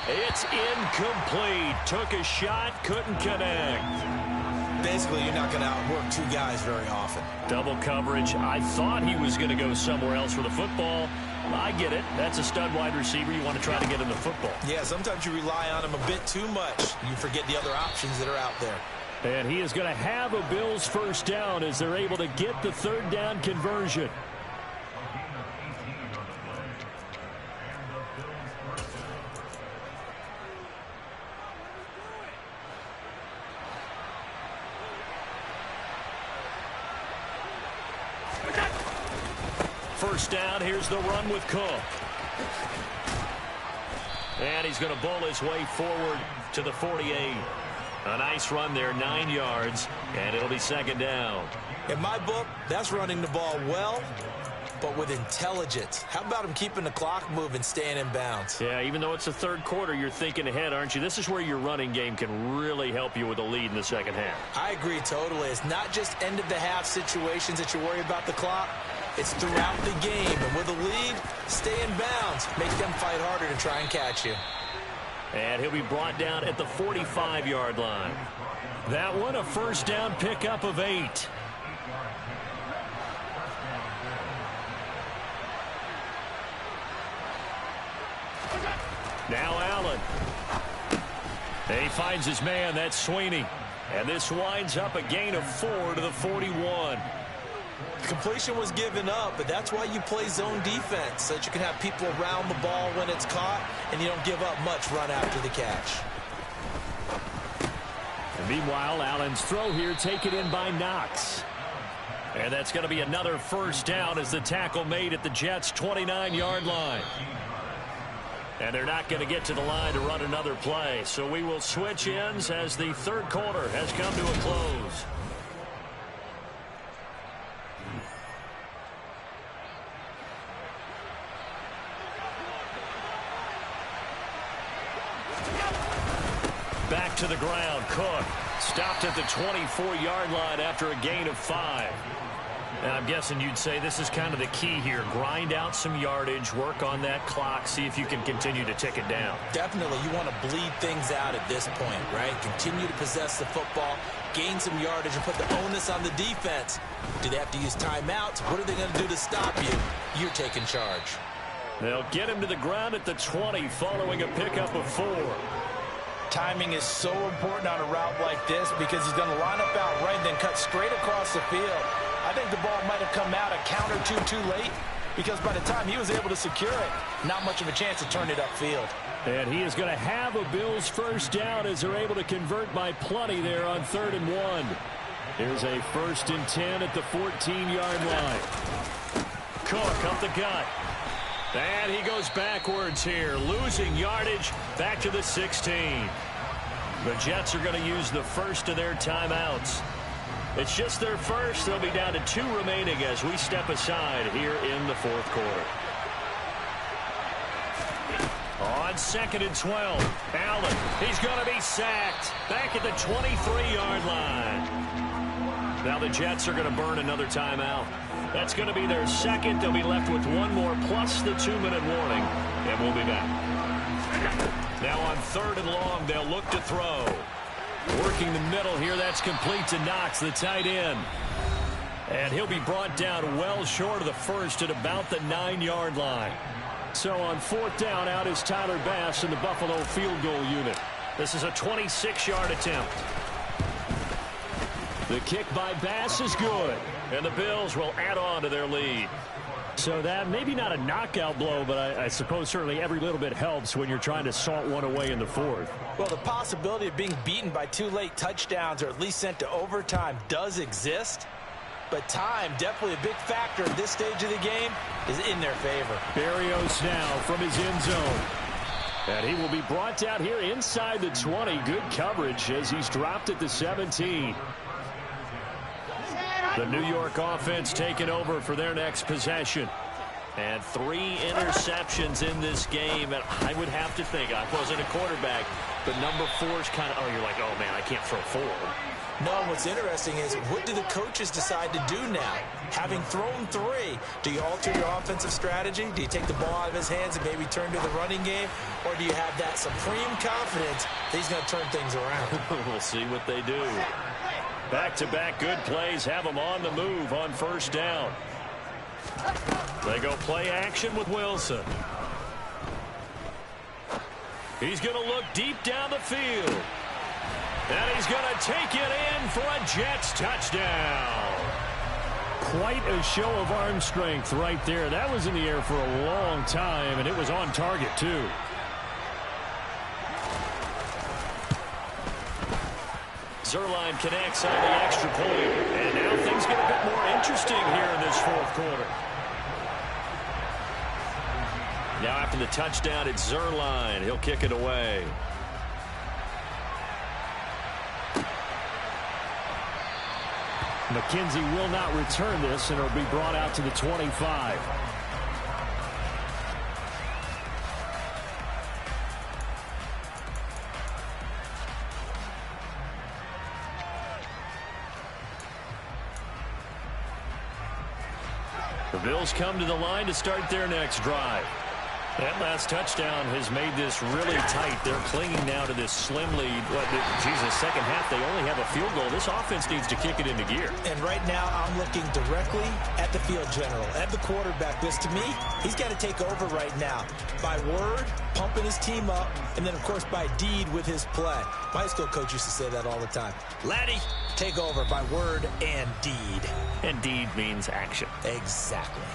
F: It's incomplete. Took a shot, couldn't connect.
C: Basically, you're not going to outwork two guys very often.
F: Double coverage. I thought he was going to go somewhere else for the football. I get it. That's a stud wide receiver. You want to try to get him the football.
C: Yeah, sometimes you rely on him a bit too much. You forget the other options that are out there.
F: And he is going to have a Bills first down as they're able to get the 3rd down conversion. First down, here's the run with Cook. And he's going to bowl his way forward to the 48. A nice run there, 9 yards, and it'll be 2nd down.
C: In my book, that's running the ball well, but with intelligence. How about him keeping the clock moving, staying in bounds?
F: Yeah, even though it's the 3rd quarter, you're thinking ahead, aren't you? This is where your running game can really help you with a lead in the 2nd half.
C: I agree totally. It's not just end-of-the-half situations that you worry about the clock. It's throughout the game, and with a lead, stay in bounds. Make them fight harder to try and catch you.
F: And he'll be brought down at the 45-yard line. That one, a first down pickup of 8. Now Allen. He finds his man, that's Sweeney. And this winds up a gain of 4 to the 41.
C: Completion was given up, but that's why you play zone defense, so that you can have people around the ball when it's caught, and you don't give up much run after the catch.
F: And meanwhile, Allen's throw here taken in by Knox. And that's going to be another first down as the tackle made at the Jets' 29-yard line. And they're not going to get to the line to run another play, so we will switch ends as the 3rd quarter has come to a close. Back to the ground. Cook stopped at the 24-yard line after a gain of 5. And I'm guessing you'd say this is kind of the key here. Grind out some yardage, work on that clock, see if you can continue to tick it down.
C: Definitely. You want to bleed things out at this point, right? Continue to possess the football, gain some yardage, and put the onus on the defense. Do they have to use timeouts? What are they going to do to stop you? You're taking charge.
F: They'll get him to the ground at the 20 following a pickup of 4.
G: Timing is so important on a route like this because he's going to line up out right and then cut straight across the field. I think the ball might have come out a count or two too late because by the time he was able to secure it, not much of a chance to turn it upfield.
F: And he is going to have a Bills first down as they're able to convert by plenty there on 3rd and 1. Here's a 1st and 10 at the 14-yard line. Cook up the gut. And he goes backwards here, losing yardage back to the 16. The Jets are going to use the first of their timeouts. It's just their first. They'll be down to 2 remaining as we step aside here in the 4th quarter. On 2nd and 12, Allen, he's going to be sacked back at the 23-yard line. Now the Jets are going to burn another timeout. That's going to be their 2nd. They'll be left with 1 more plus the 2-minute warning, and we'll be back. Now on 3rd and long, they'll look to throw. Working the middle here, that's complete to Knox, the tight end. And he'll be brought down well short of the first at about the 9-yard line. So on 4th down, out is Tyler Bass in the Buffalo field goal unit. This is a 26-yard attempt. The kick by Bass is good, and the Bills will add on to their lead. So that maybe not a knockout blow, but I suppose certainly every little bit helps when you're trying to salt one away in the fourth.
G: Well, the possibility of being beaten by 2 late touchdowns or at least sent to overtime does exist. But time, definitely a big factor at this stage of the game, is in their favor.
F: Berrios now from his end zone. And he will be brought down here inside the 20. Good coverage as he's dropped at the 17. The New York offense taking over for their next possession. And 3 interceptions in this game. And I would have to think, I wasn't a quarterback, but number 4 is kind of, you're like, oh, man, I can't throw 4.
G: No, what's interesting is what do the coaches decide to do now? Having thrown 3, do you alter your offensive strategy? Do you take the ball out of his hands and maybe turn to the running game? Or do you have that supreme confidence that he's going to turn things around?
F: We'll see what they do. Back-to-back good plays have them on the move on first down. They go play action with Wilson. He's going to look deep down the field. And he's going to take it in for a Jets touchdown. Quite a show of arm strength right there. That was in the air for a long time, and it was on target, too. Zerline connects on the extra point. And now things get a bit more interesting here in this fourth quarter. Now after the touchdown, it's Zerline. He'll kick it away. McKenzie will not return this, and it'll be brought out to the 25. The Bills come to the line to start their next drive. That last touchdown has made this really tight. They're clinging now to this slim lead. Jesus, second half, they only have a field goal. This offense needs to kick it into gear.
G: And right now, I'm looking directly at the field general, at the quarterback. Because to me, he's got to take over right now. By word, pumping his team up, and then, of course, by deed with his play. My high school coach used to say that all the time. Laddie, take over by word and deed.
F: And deed means action.
G: Exactly.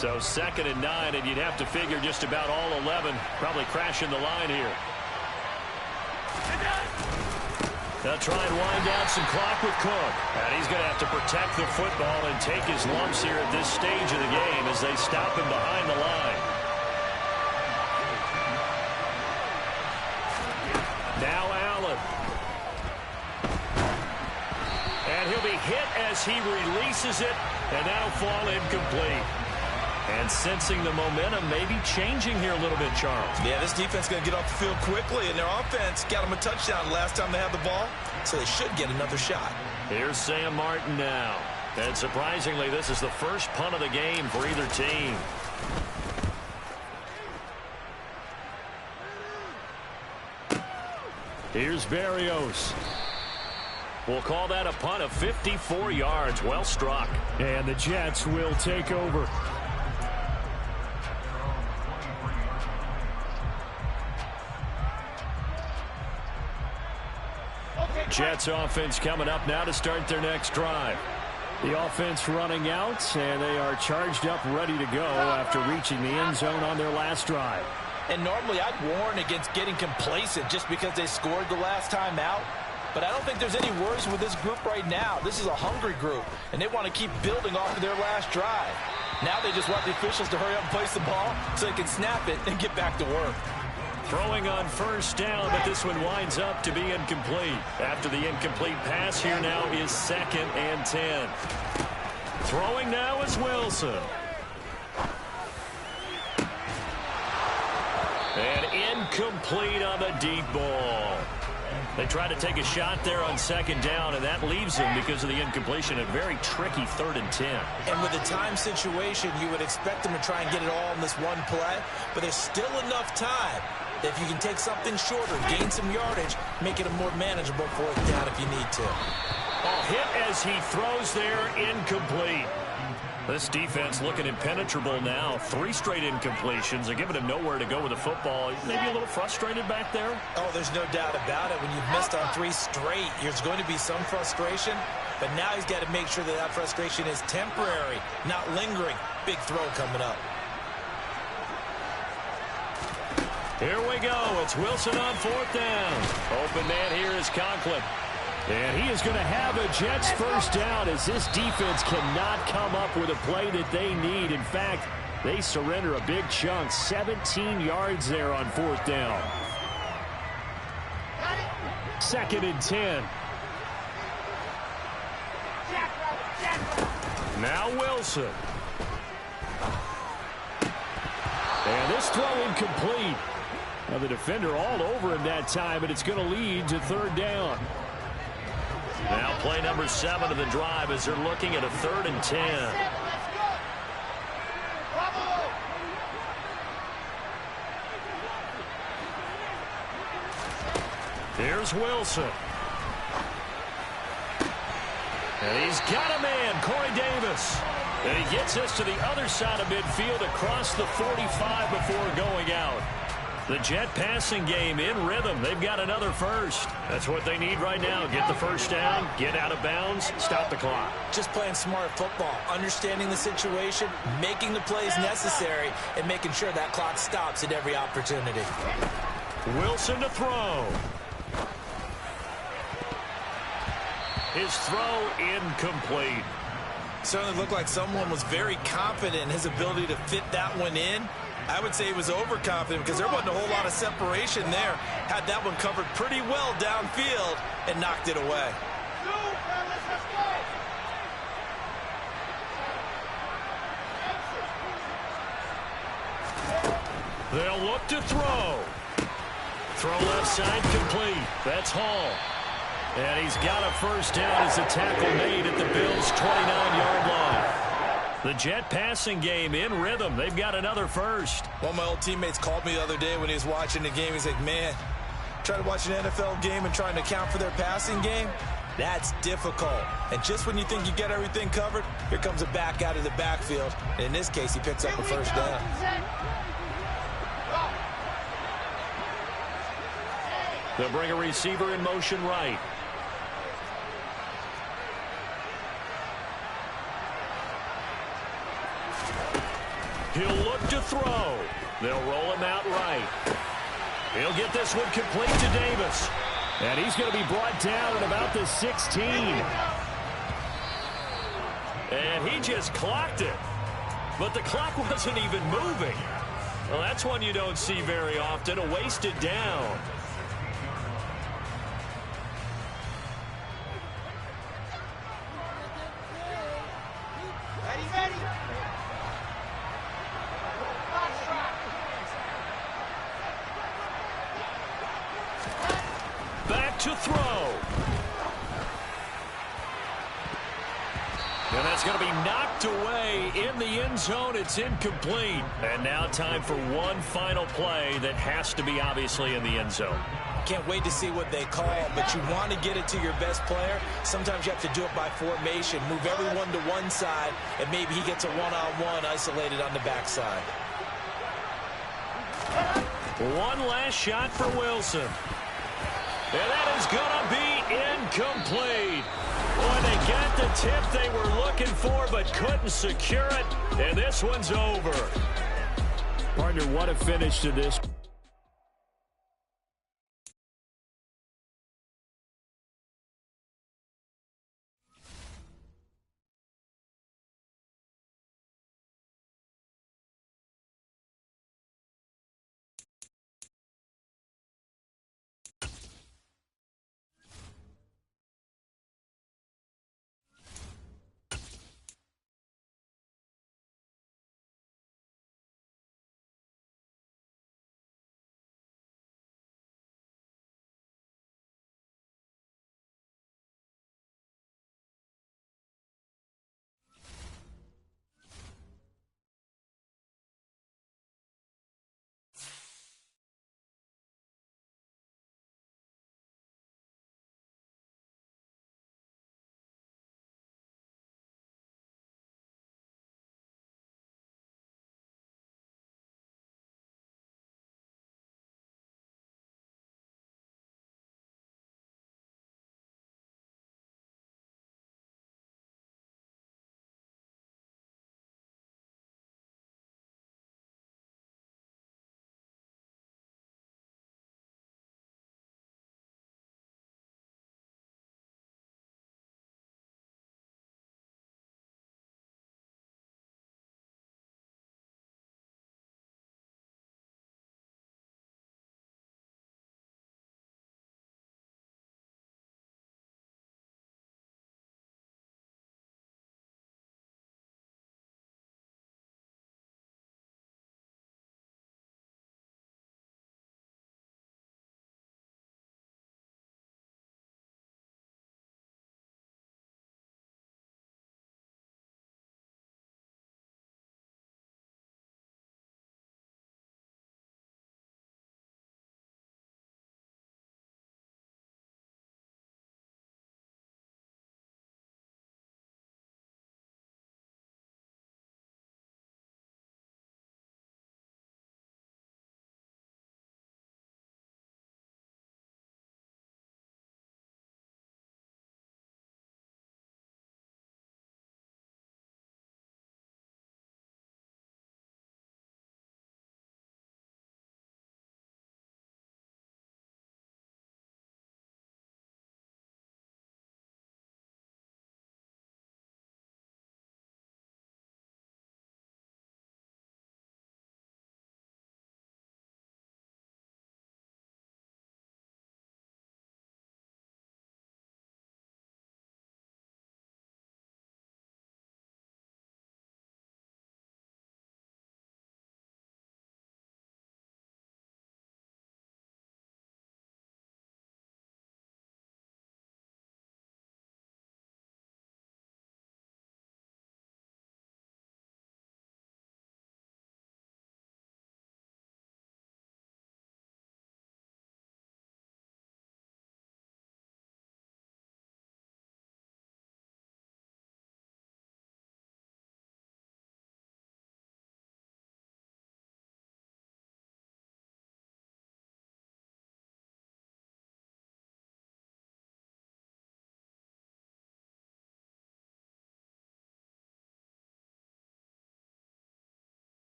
F: So 2nd and 9, and you'd have to figure just about all 11 probably crashing the line here. They'll try and wind down some clock with Cook. And he's going to have to protect the football and take his lumps here at this stage of the game as they stop him behind the line. Now Allen. And he'll be hit as he releases it, and that'll fall incomplete. And sensing the momentum maybe changing here a little bit, Charles.
G: Yeah, this defense is going to get off the field quickly, and their offense got them a touchdown last time they had the ball, so they should get another shot.
F: Here's Sam Martin now. And surprisingly, this is the first punt of the game for either team. Here's Berrios. We'll call that a punt of 54 yards. Well struck. And the Jets will take over. Jets offense coming up now to start their next drive. The offense running out, and they are charged up, ready to go after reaching the end zone on their last drive.
G: And normally I'd warn against getting complacent just because they scored the last time out. But I don't think there's any worries with this group right now. This is a hungry group, and they want to keep building off of their last drive. Now they just want the officials to hurry up and place the ball so they can snap it and get back to work.
F: Throwing on first down, but this one winds up to be incomplete. After the incomplete pass, here now is 2nd and 10. Throwing now is Wilson. And incomplete on the deep ball. They try to take a shot there on 2nd down, and that leaves them, because of the incompletion, a very tricky 3rd and 10.
G: And with the time situation, you would expect them to try and get it all in this one play, but there's still enough time. If you can take something shorter, gain some yardage, make it a more manageable 4th down if you need to.
F: Ball hit as he throws there, incomplete. This defense looking impenetrable now. 3 straight incompletions. They're giving him nowhere to go with the football. Maybe a little frustrated back there?
G: Oh, there's no doubt about it. When you've missed on 3 straight, there's going to be some frustration. But now he's got to make sure that that frustration is temporary, not lingering. Big throw coming up.
F: Here we go. It's Wilson on 4th down. Open man here is Conklin. And he is going to have a Jets first down as this defense cannot come up with a play that they need. In fact, they surrender a big chunk. 17 yards there on 4th down. 2nd and 10. Now Wilson. And this throw incomplete. Now the defender all over him that time, and it's going to lead to 3rd down. Now play number 7 of the drive as they're looking at a 3rd and 10. Here's Wilson. And he's got a man, Corey Davis. And he gets us to the other side of midfield across the 45 before going out. The Jet passing game in rhythm. They've got another first. That's what they need right now. Get the first down, get out of bounds, stop the clock.
G: Just playing smart football, understanding the situation, making the plays necessary, and making sure that clock stops at every opportunity.
F: Wilson to throw. His throw incomplete.
G: Certainly looked like someone was very confident in his ability to fit that one in. I would say he was overconfident because there wasn't a whole lot of separation there. Had that one covered pretty well downfield and knocked it away.
F: They'll look to throw. Throw left side complete. That's Hall. And he's got a first down as a tackle made at the Bills' 29-yard line. The Jet passing game in rhythm. They've got another first.
G: One of my old teammates called me the other day when he was watching the game. He's like, man, trying to watch an NFL game and trying to account for their passing game, that's difficult. And just when you think you get everything covered, here comes a back out of the backfield. And in this case, he picks up a first down.
F: They'll bring a receiver in motion right. He'll look to throw. They'll roll him out right. He'll get this one complete to Davis. And he's going to be brought down at about the 16. And he just clocked it. But the clock wasn't even moving. Well, that's one you don't see very often, a wasted down. To throw. And that's going to be knocked away in the end zone. It's incomplete. And now time for one final play that has to be obviously in the end zone.
G: Can't wait to see what they call, but you want to get it to your best player. Sometimes you have to do it by formation. Move everyone to one side, and maybe he gets a one-on-one isolated on the backside.
F: One last shot for Wilson. And that is going to be incomplete. Boy, they got the tip they were looking for but couldn't secure it. And this one's over. Partner, what a finish to this.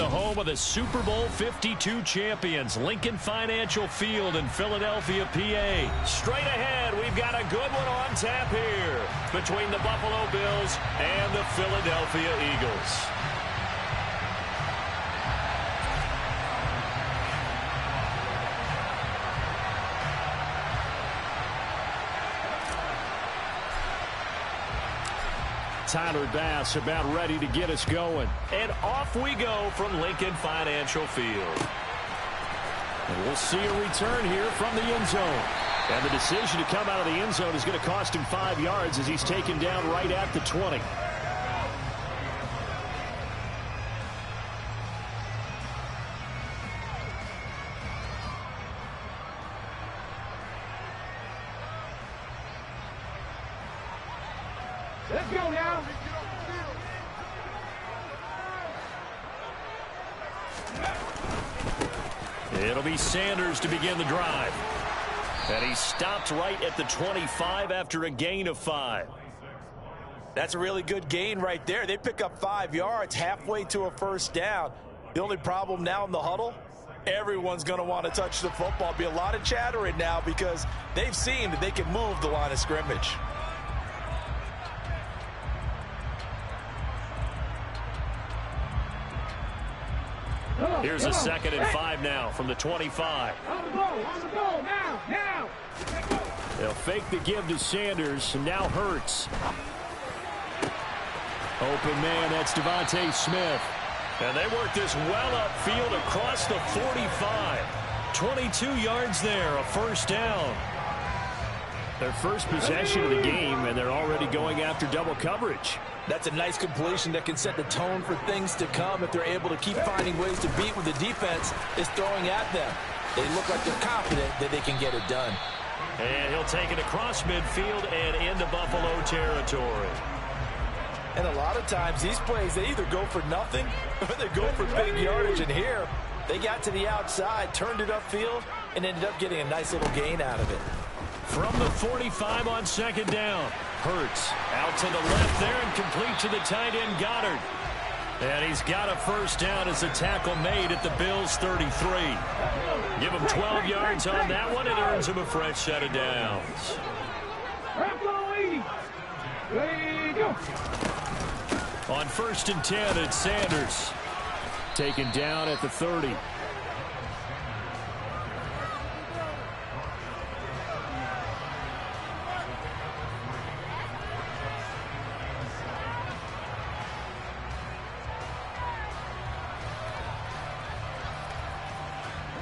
F: the home of the Super Bowl 52 champions, Lincoln Financial Field in Philadelphia, PA. Straight ahead, we've got a good one on tap here between the Buffalo Bills and the Philadelphia Eagles. Tyler Bass about ready to get us going. And off we go from Lincoln Financial Field. And we'll see a return here from the end zone. And the decision to come out of the end zone is going to cost him 5 yards as he's taken down right at the 20.
B: Let's go now.
F: It'll be Sanders to begin the drive. And he stopped right at the 25 after a gain of 5.
G: That's a really good gain right there. They pick up 5 yards halfway to a first down. The only problem now in the huddle, everyone's going to want to touch the football. Be a lot of chattering now because they've seen that they can move the line of scrimmage.
F: Here's a 2nd and 5 now from the 25.
B: On the ball, now.
F: They'll fake the give to Sanders, and now Hurts. Open man, that's Devontae Smith. And they work this well upfield across the 45. 22 yards there, a first down. Their first possession of the game, and they're already going after double coverage.
G: That's a nice completion that can set the tone for things to come if they're able to keep finding ways to beat what the defense is throwing at them. They look like they're confident that they can get it done.
F: And he'll take it across midfield and into Buffalo territory.
G: And a lot of times these plays, they either go for nothing or they go for big yardage. And here, they got to the outside, turned it upfield, and ended up getting a nice little gain out of it.
F: From the 45 on 2nd down. Hurts out to the left there and complete to the tight end Goddard. And he's got a first down as a tackle made at the Bills' 33. Give him 12 yards on that one. It earns him a fresh set of downs. On 1st and 10, it's Sanders. Taken down at the 30.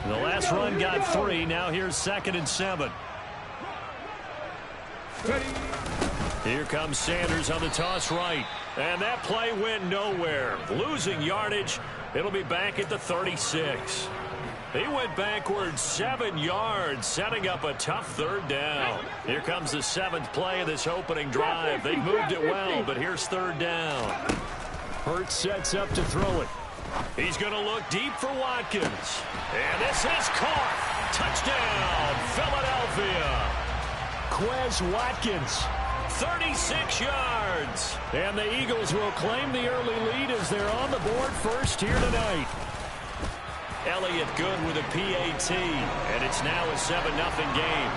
F: The last run got 3. Now here's 2nd and 7. Here comes Sanders on the toss right. And that play went nowhere. Losing yardage. It'll be back at the 36. He went backwards 7 yards, setting up a tough 3rd down. Here comes the 7th play of this opening drive. They moved it well, but here's 3rd down. Hurts sets up to throw it. He's going to look deep for Watkins. And this is caught. Touchdown, Philadelphia. Quez Watkins, 36 yards. And the Eagles will claim the early lead as they're on the board first here tonight. Elliott good with a PAT. And it's now a 7-0 game.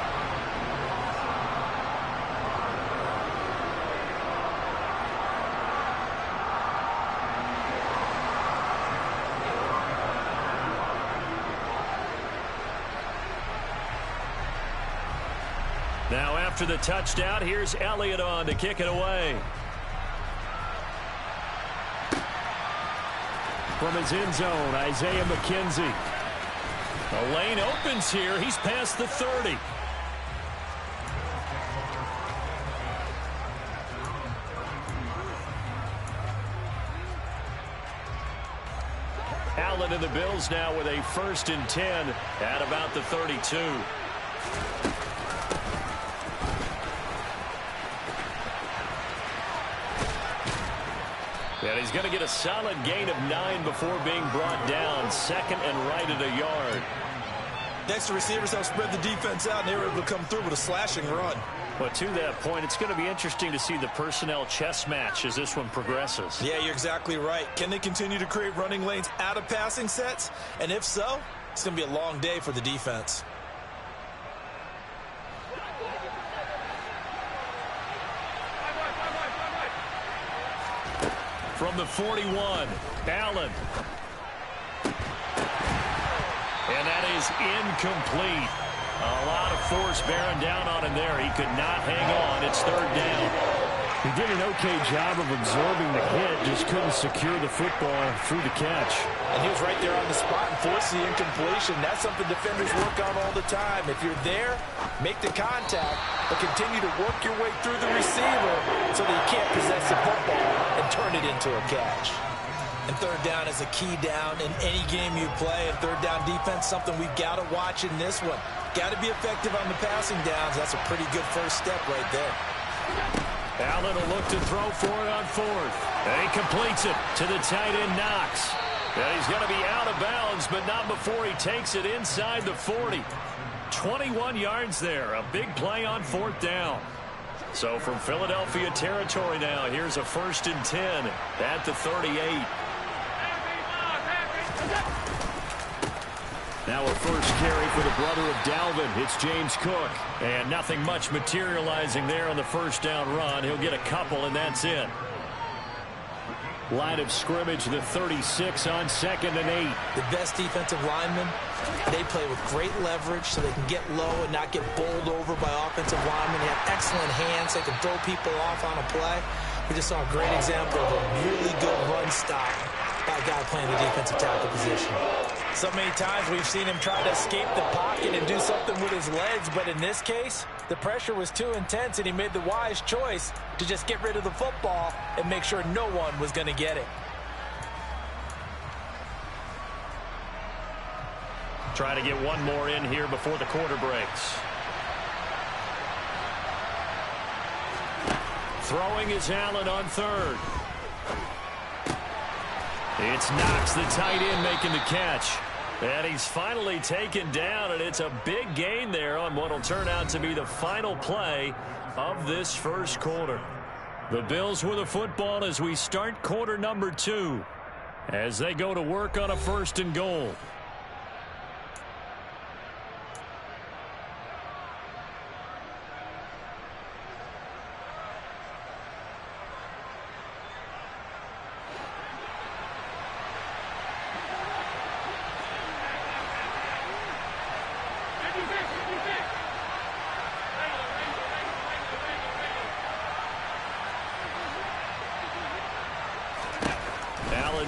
F: Now after the touchdown, here's Elliott on to kick it away. From his end zone, Isaiah McKenzie. The lane opens here. He's past the 30. Allen and the Bills now with a 1st and 10 at about the 32. And he's going to get a solid gain of 9 before being brought down. 2nd and right at a yard.
G: Next, the receivers have spread the defense out, and they were able to come through with a slashing run.
F: But to that point, it's going to be interesting to see the personnel chess match as this one progresses.
G: Yeah, you're exactly right. Can they continue to create running lanes out of passing sets? And if so, it's going to be a long day for the defense.
F: From the 41, Allen. And that is incomplete. A lot of force bearing down on him there. He could not hang on. It's third down.
H: He did an okay job of absorbing the hit, just couldn't secure the football through the catch.
G: And he was right there on the spot and forced the incompletion. That's something defenders work on all the time. If you're there, make the contact, but continue to work your way through the receiver so that you can't possess the football and turn it into a catch. And third down is a key down in any game you play. And third down defense, something we've got to watch in this one. Got to be effective on the passing downs. That's a pretty good first step right there.
F: Allen will look to throw for it on fourth. And he completes it to the tight end, Knox. And he's going to be out of bounds, but not before he takes it inside the 40. 21 yards there. A big play on fourth down. So from Philadelphia territory now, here's a 1st and 10 at the 38. Now a first carry for the brother of Dalvin. It's James Cook. And nothing much materializing there on the first down run. He'll get a couple, and that's it. Line of scrimmage, the 36 on 2nd and 8.
G: The best defensive linemen, they play with great leverage so they can get low and not get bowled over by offensive linemen. They have excellent hands. They can throw people off on a play. We just saw a great example of a really good run stop by a guy playing the defensive tackle position. So many times we've seen him try to escape the pocket and do something with his legs, but in this case, the pressure was too intense and he made the wise choice to just get rid of the football and make sure no one was going to get it.
F: Try to get one more in here before the quarter breaks. Throwing is Allen on third. It's Knox, the tight end, making the catch. And he's finally taken down, and it's a big gain there on what will turn out to be the final play of this first quarter. The Bills with the football as we start quarter number 2 as they go to work on a 1st and goal.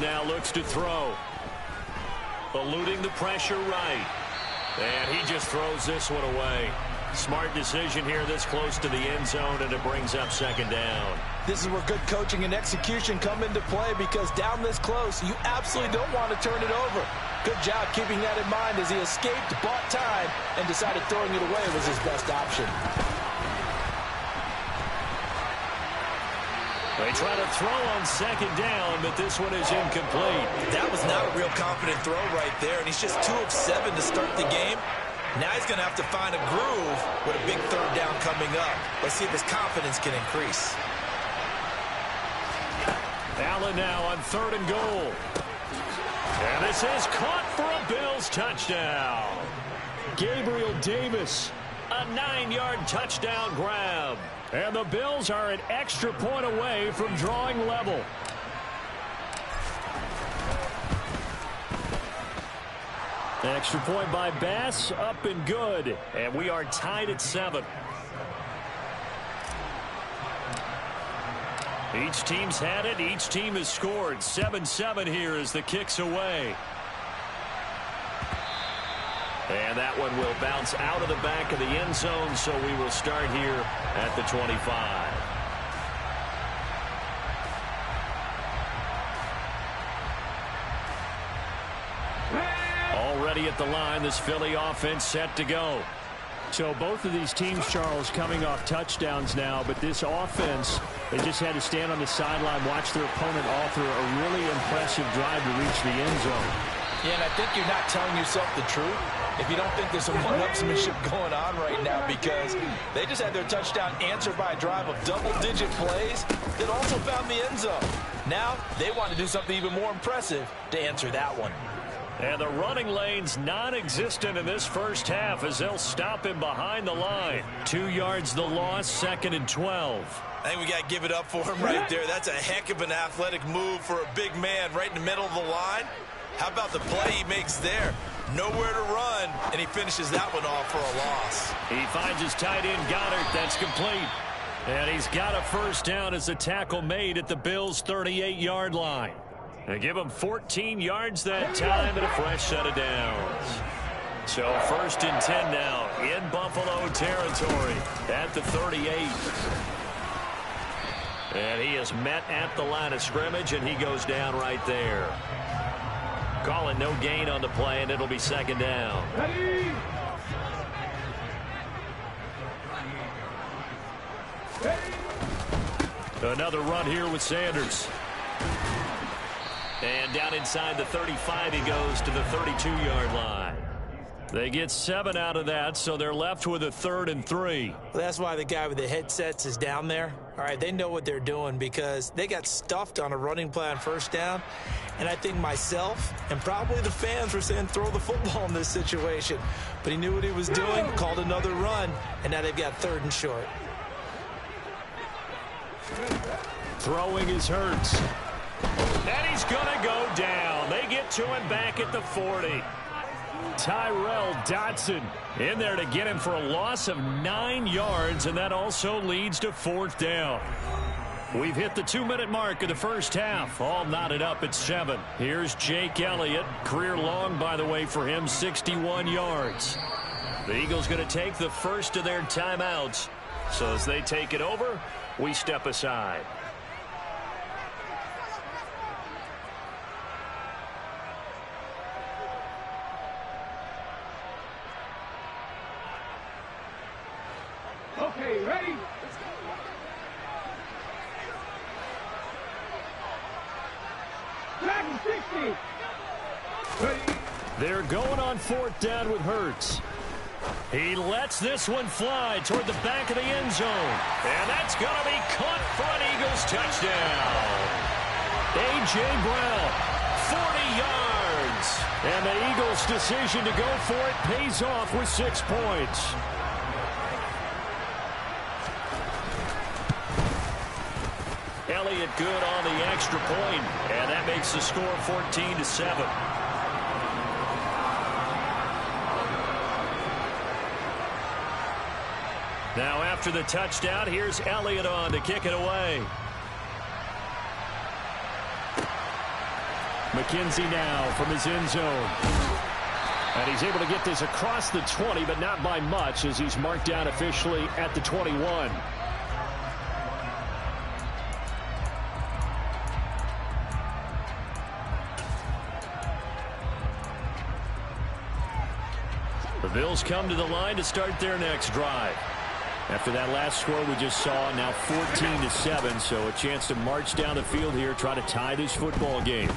F: Now looks to throw. Eluding the pressure right. And he just throws this one away. Smart decision here this close to the end zone, and it brings up 2nd down.
G: This is where good coaching and execution come into play, because down this close, you absolutely don't want to turn it over. Good job keeping that in mind as he escaped, bought time, and decided throwing it away was his best option.
F: They try to throw on 2nd down, but this one is incomplete.
G: That was not a real confident throw right there, and he's just 2 of 7 to start the game. Now he's going to have to find a groove with a big 3rd down coming up. Let's see if his confidence can increase.
F: Allen now on 3rd and goal. And this is caught for a Bills touchdown. Gabriel Davis, a 9-yard touchdown grab. And the Bills are an extra point away from drawing level. Extra point by Bass, up and good. And we are tied at 7. Each team's had it. Each team has scored. 7-7 here as the kick's away. And that one will bounce out of the back of the end zone, so we will start here at the 25. Already at the line, this Philly offense set to go.
H: So both of these teams, Charles, coming off touchdowns now, but this offense, they just had to stand on the sideline, watch their opponent author a really impressive drive to reach the end zone.
G: Yeah, and I think you're not telling yourself the truth if you don't think there's some one-upsmanship going on right now, because they just had their touchdown answered by a drive of double-digit plays that also found the end zone. Now they want to do something even more impressive to answer that one.
F: And the running lane's non-existent in this first half as they'll stop him behind the line. 2 yards the loss, 2nd and 12.
G: I think we got to give it up for him right there. That's a heck of an athletic move for a big man right in the middle of the line. How about the play he makes there? Nowhere to run, and he finishes that one off for a loss.
F: He finds his tight end, Goddard. That's complete. And he's got a first down as the tackle made at the Bills' 38-yard line. They give him 14 yards that time and a fresh set of downs. So 1st and 10 now in Buffalo territory at the 38. And he is met at the line of scrimmage, and he goes down right there. Calling no gain on the play, and it'll be 2nd down. Another run here with Sanders. And down inside the 35, he goes to the 32-yard line. They get 7 out of that, so they're left with a 3rd and 3.
G: Well, that's why the guy with the headsets is down there. All right, they know what they're doing because they got stuffed on a running play on 1st down. And I think myself and probably the fans were saying throw the football in this situation. But he knew what he was doing, called another run, and now they've got 3rd and short.
F: Throwing is Hurts. And he's going to go down. They get to him back at the 40. Tyrell Dodson in there to get him for a loss of 9 yards, and that also leads to 4th down. We've hit the 2-minute mark of the first half, all knotted up at 7. Here's Jake Elliott, career long, by the way, for him, 61 yards. The Eagles going to take the first of their timeouts. So as they take it over, we step aside.
B: Okay, ready? Dragon 60. Ready?
F: They're going on 4th down with Hurts. He lets this one fly toward the back of the end zone. And that's going to be caught for an Eagles touchdown. A.J. Brown, 40 yards. And the Eagles' decision to go for it pays off with 6 points. Elliott good on the extra point, and that makes the score 14-7. Now after the touchdown, here's Elliott on to kick it away. McKenzie now from his end zone. And he's able to get this across the 20, but not by much as he's marked down officially at the 21. The Bills come to the line to start their next drive. After that last score we just saw, now 14-7, so a chance to march down the field here, try to tie this football game.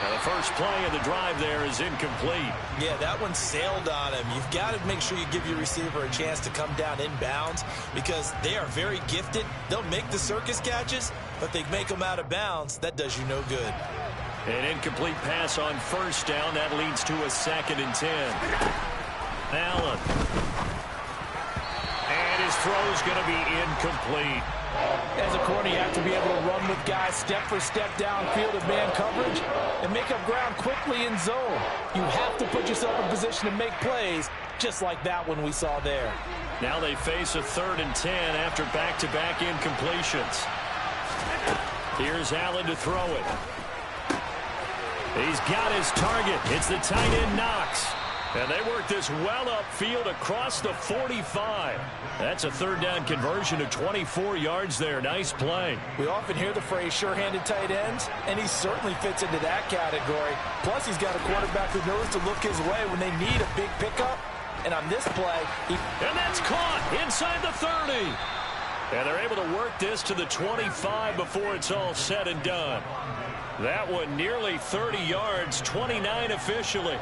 F: Now the first play of the drive there is incomplete.
G: Yeah, that one sailed on him. You've got to make sure you give your receiver a chance to come down inbounds because they are very gifted. They'll make the circus catches, but they make them out of bounds. That does you no good.
F: An incomplete pass on 1st down. That leads to a 2nd and 10. Allen. And his throw's going to be incomplete.
G: As a corner, you have to be able to run with guys step for step downfield in man coverage and make up ground quickly in zone. You have to put yourself in position to make plays, just like that one we saw there.
F: Now they face a 3rd and 10 after back-to-back incompletions. Here's Allen to throw it. He's got his target. It's the tight end Knox. And they work this well upfield across the 45. That's a 3rd down conversion of 24 yards there. Nice play.
G: We often hear the phrase sure-handed tight ends, and he certainly fits into that category. Plus, he's got a quarterback who knows to look his way when they need a big pickup. And on this play,
F: and that's caught inside the 30. And they're able to work this to the 25 before it's all said and done. That one nearly 30 yards, 29 officially.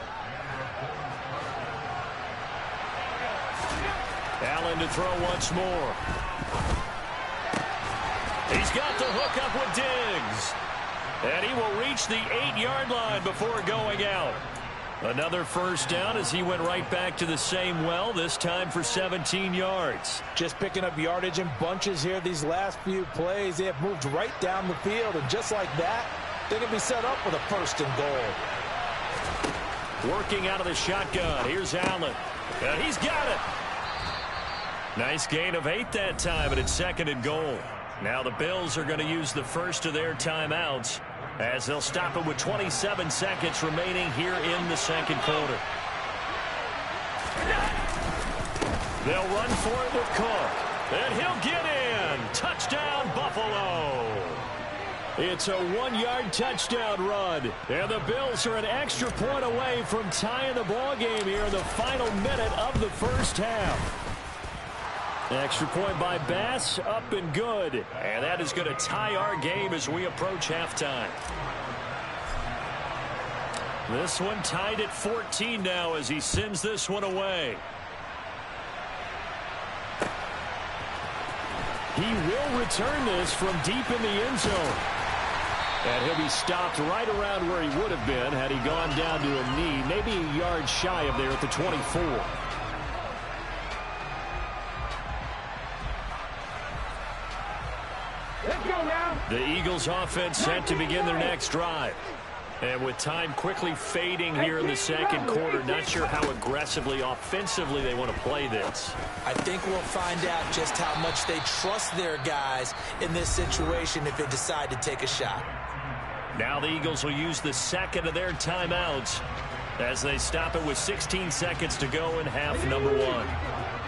F: Allen to throw once more. He's got the hook up with Diggs. And he will reach the 8-yard line before going out. Another first down as he went right back to the same well, this time for 17 yards.
G: Just picking up yardage in bunches here these last few plays. They have moved right down the field, and just like that, they can be set up with a first and goal.
F: Working out of the shotgun. Here's Allen. And he's got it. Nice gain of 8 that time, and it's 2nd and goal. Now the Bills are going to use the first of their timeouts as they'll stop it with 27 seconds remaining here in the second quarter. They'll run for it with Cook. And he'll get in. Touchdown, Buffalo. It's a 1-yard touchdown run. And the Bills are an extra point away from tying the ball game here in the final minute of the first half. Extra point by Bass, up and good. And that is going to tie our game as we approach halftime. This one tied at 14 now as he sends this one away. He will return this from deep in the end zone. And he'll be stopped right around where he would have been had he gone down to a knee, maybe a yard shy of there at the 24. The Eagles offense set to begin their next drive. And with time quickly fading here in the second quarter, not sure how aggressively, offensively they want to play this.
G: I think we'll find out just how much they trust their guys in this situation if they decide to take a shot.
F: Now the Eagles will use the second of their timeouts as they stop it with 16 seconds to go in half number 1.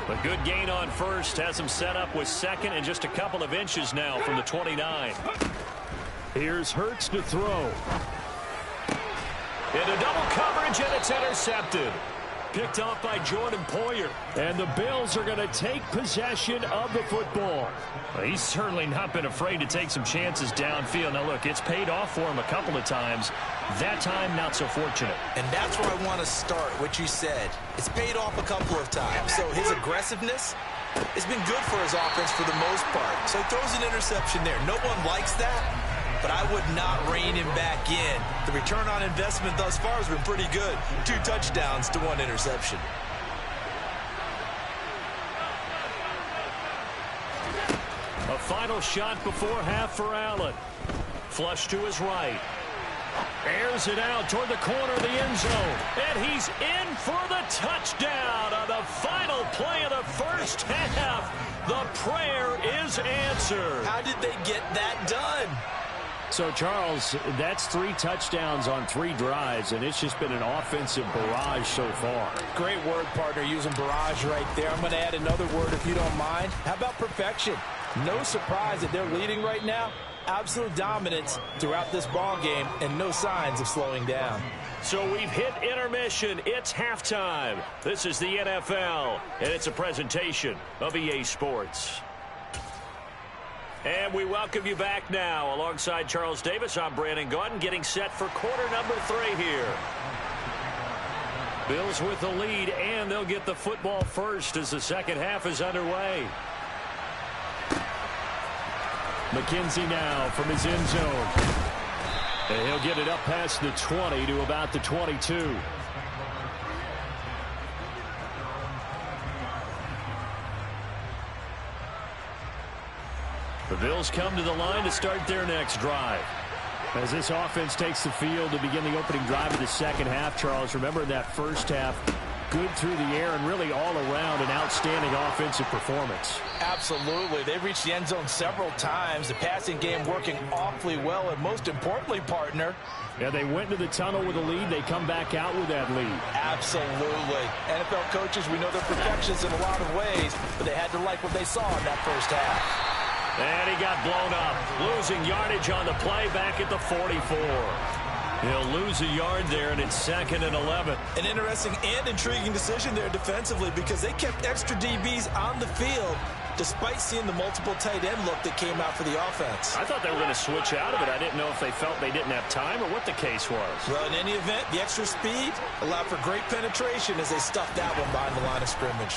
F: A good gain on first has him set up with second and just a couple of inches now from the 29. Here's Hurts to throw. Into double coverage, and it's intercepted. Picked off by Jordan Poyer. And the Bills are going to take possession of the football. Well, he's certainly not been afraid to take some chances downfield. Now, look, it's paid off for him a couple of times. That time, not so fortunate.
G: And that's where I want to start, what you said. It's paid off a couple of times. So his aggressiveness has been good for his offense for the most part. So he throws an interception there. No one likes that. But I would not rein him back in. The return on investment thus far has been pretty good. 2 touchdowns to 1 interception.
F: A final shot before half for Allen. Flush to his right. Airs it out toward the corner of the end zone. And he's in for the touchdown on the final play of the first half. The prayer is answered.
G: How did they get that done?
H: So, Charles, that's 3 touchdowns on 3 drives, and it's just been an offensive barrage so far.
G: Great word, partner, using barrage right there. I'm going to add another word if you don't mind. How about perfection? No surprise that they're leading right now. Absolute dominance throughout this ball game and no signs of slowing down.
F: So we've hit intermission. It's halftime. This is the NFL, and it's a presentation of EA Sports. And we welcome you back now. Alongside Charles Davis, I'm Brandon Gaudin, getting set for quarter number 3 here. Bills with the lead, and they'll get the football first as the second half is underway. McKenzie now from his end zone. And he'll get it up past the 20 to about the 22. The Bills come to the line to start their next drive. As this offense takes the field to begin the opening drive of the second half, Charles, remember in that first half, good through the air and really all around an outstanding offensive performance.
G: Absolutely. They've reached the end zone several times. The passing game working awfully well, and most importantly, partner,
H: yeah, they went into the tunnel with a lead. They come back out with that lead.
G: Absolutely. NFL coaches, we know they're perfectionists in a lot of ways, but they had to like what they saw in that first half.
F: And he got blown up, losing yardage on the play back at the 44. He'll lose a yard there, and it's 2nd and 11.
G: An interesting and intriguing decision there defensively because they kept extra DBs on the field despite seeing the multiple tight end look that came out for the offense.
F: I thought they were going to switch out of it. I didn't know if they felt they didn't have time or what the case was.
G: Well, in any event, the extra speed allowed for great penetration as they stuffed that one behind the line of scrimmage.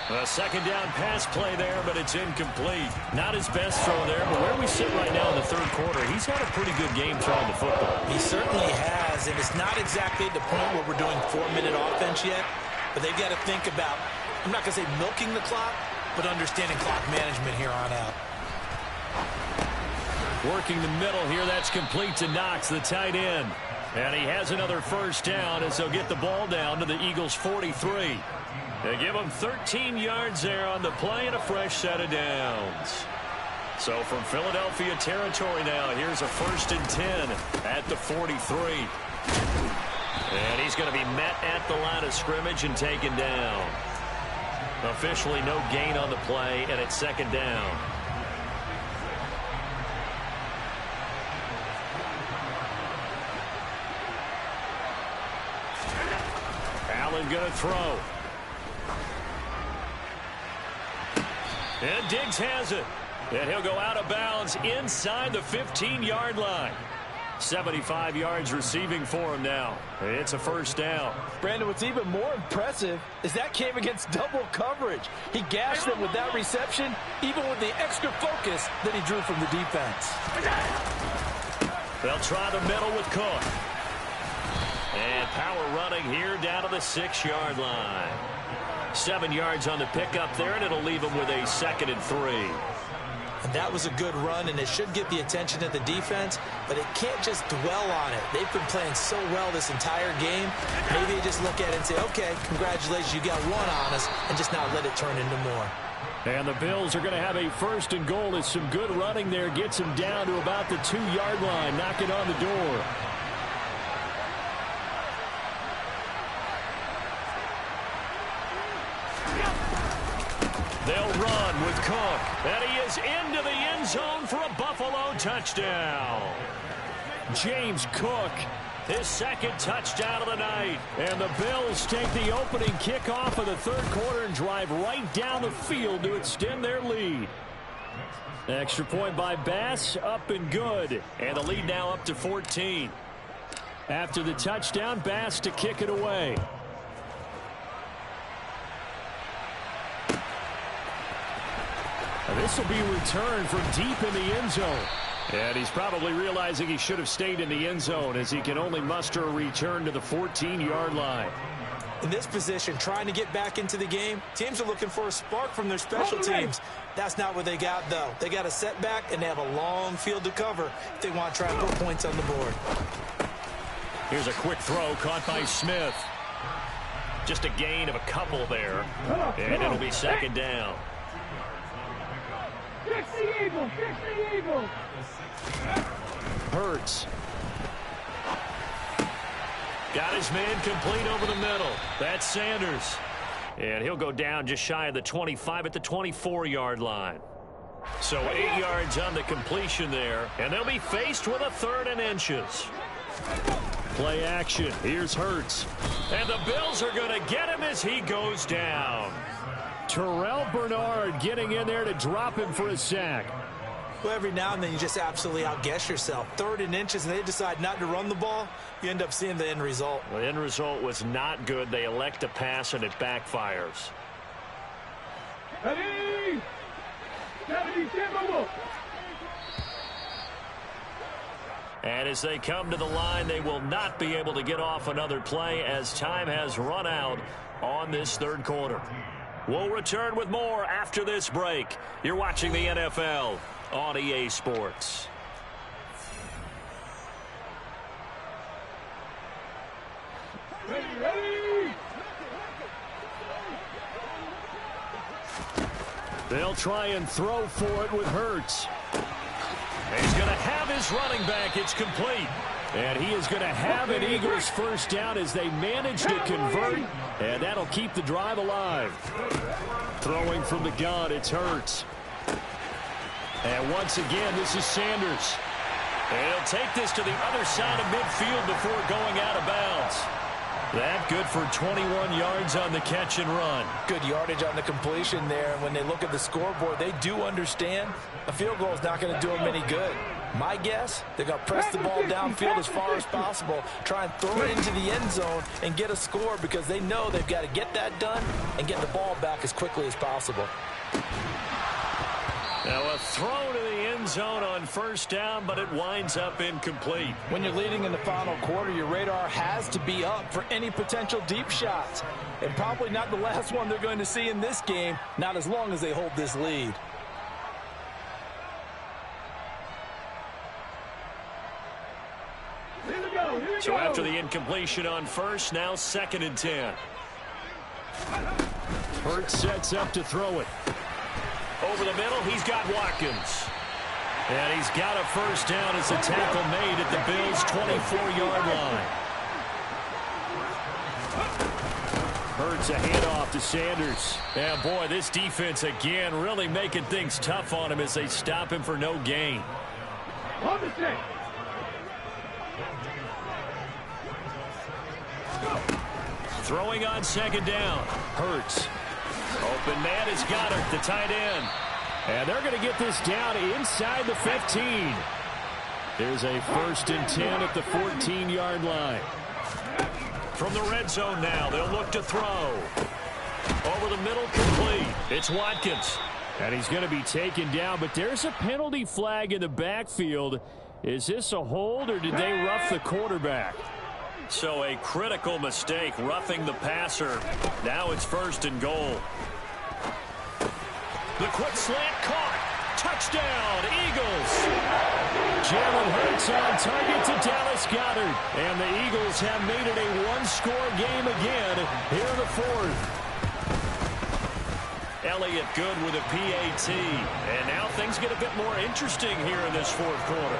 F: A second down pass play there, but it's incomplete. Not his best throw there, but where we sit right now in the third quarter, he's had a pretty good game throwing the football.
G: He certainly has, and it's not exactly at the point where we're doing 4-minute offense yet, but they've got to think about, I'm not going to say milking the clock, but understanding clock management here on out.
F: Working the middle here, that's complete to Knox, the tight end. And he has another first down as they'll get the ball down to the Eagles' 43. They give him 13 yards there on the play and a fresh set of downs. So from Philadelphia territory now, here's a 1st and 10 at the 43. And he's going to be met at the line of scrimmage and taken down. Officially no gain on the play, and it's second down. Allen going to throw. And Diggs has it. And he'll go out of bounds inside the 15-yard line. 75 yards receiving for him now. It's a first down.
G: Brandon, what's even more impressive is that came against double coverage. He gashed them with that reception, even with the extra focus that he drew from the defense.
F: They'll try the middle with Cook. And power running here down to the 6-yard line. 7 yards on the pickup there, and it'll leave him with a 2nd and 3.
G: And that was a good run, and it should get the attention of the defense, but it can't just dwell on it. They've been playing so well this entire game. Maybe you just look at it and say, okay, congratulations, you got one on us, and just not let it turn into more.
H: And the Bills are going to have a 1st and goal. It's some good running there. Gets him down to about the 2-yard line, knocking on the door. They'll run with Cook. And he is into the end zone for a Buffalo touchdown. James Cook, his 2nd touchdown of the night. And the Bills take the opening kickoff of the third quarter and drive right down the field to extend their lead. Extra point by Bass, up and good. And the lead now up to 14. After the touchdown, Bass to kick it away. This will be returned from deep in the end zone. And he's probably realizing he should have stayed in the end zone as he can only muster a return to the 14-yard line.
G: In this position, trying to get back into the game, teams are looking for a spark from their special teams. That's not what they got, though. They got a setback, and they have a long field to cover if they want to try and put points on the board.
F: Here's a quick throw caught by Smith. Just a gain of a couple there. And it'll be 2nd down.
D: Fix the Eagle! Fix the Eagle!
F: Hurts. Got his man complete over the middle. That's Sanders. And he'll go down just shy of the 25 at the 24-yard line. So 8 yards on the completion there. And they'll be faced with a 3rd and inches. Play action. Here's Hurts. And the Bills are going to get him as he goes down.
H: Terrell Bernard getting in there to drop him for a sack.
G: Well, every now and then you just absolutely outguess yourself. 3rd and inches, and they decide not to run the ball. You end up seeing the end result.
F: The end result was not good. They elect to pass, and it backfires.
D: Ready? 77.
F: And as they come to the line, they will not be able to get off another play as time has run out on this third quarter. We'll return with more after this break. You're watching the NFL on EA Sports.
D: Ready?
H: They'll try and throw for it with Hurts.
F: He's going to have his running back. It's complete.
H: And he is going to have an Eagles first down as they manage to convert. And that'll keep the drive alive. Throwing from the gun, it's Hurts. And once again, this is Sanders.
F: And he'll take this to the other side of midfield before going out of bounds. That good for 21 yards on the catch and run.
G: Good yardage on the completion there. And when they look at the scoreboard, they do understand a field goal is not going to do them any good. My guess, they're going to press the ball downfield as far as possible, try and throw it into the end zone and get a score because they know they've got to get that done and get the ball back as quickly as possible.
F: Now a throw to the end zone on first down, but it winds up incomplete.
G: When you're leading in the final quarter, your radar has to be up for any potential deep shots. And probably not the last one they're going to see in this game, not as long as they hold this lead.
F: So after the incompletion on first, now 2nd and 10. Hurts sets up to throw it. Over the middle, he's got Watkins. And he's got a first down as a tackle made at the Bills' 24-yard line. Hurts a handoff to Sanders. And boy, this defense again really making things tough on him as they stop him for no gain. Throwing on 2nd down. Hurts. Open man is Goddard, the tight end. And they're going to get this down inside the 15. There's a 1st and 10 at the 14-yard line. From the red zone now, they'll look to throw. Over the middle, complete. It's Watkins. And he's going to be taken down, but there's a penalty flag in the backfield. Is this a hold, or did they rough the quarterback? So a critical mistake, roughing the passer. Now it's 1st and goal. The quick slant caught. Touchdown, Eagles. Jalen Hurts on target to Dallas Goedert. And the Eagles have made it a one-score game again here in the 4th. Elliott good with a PAT. And now things get a bit more interesting here in this 4th quarter.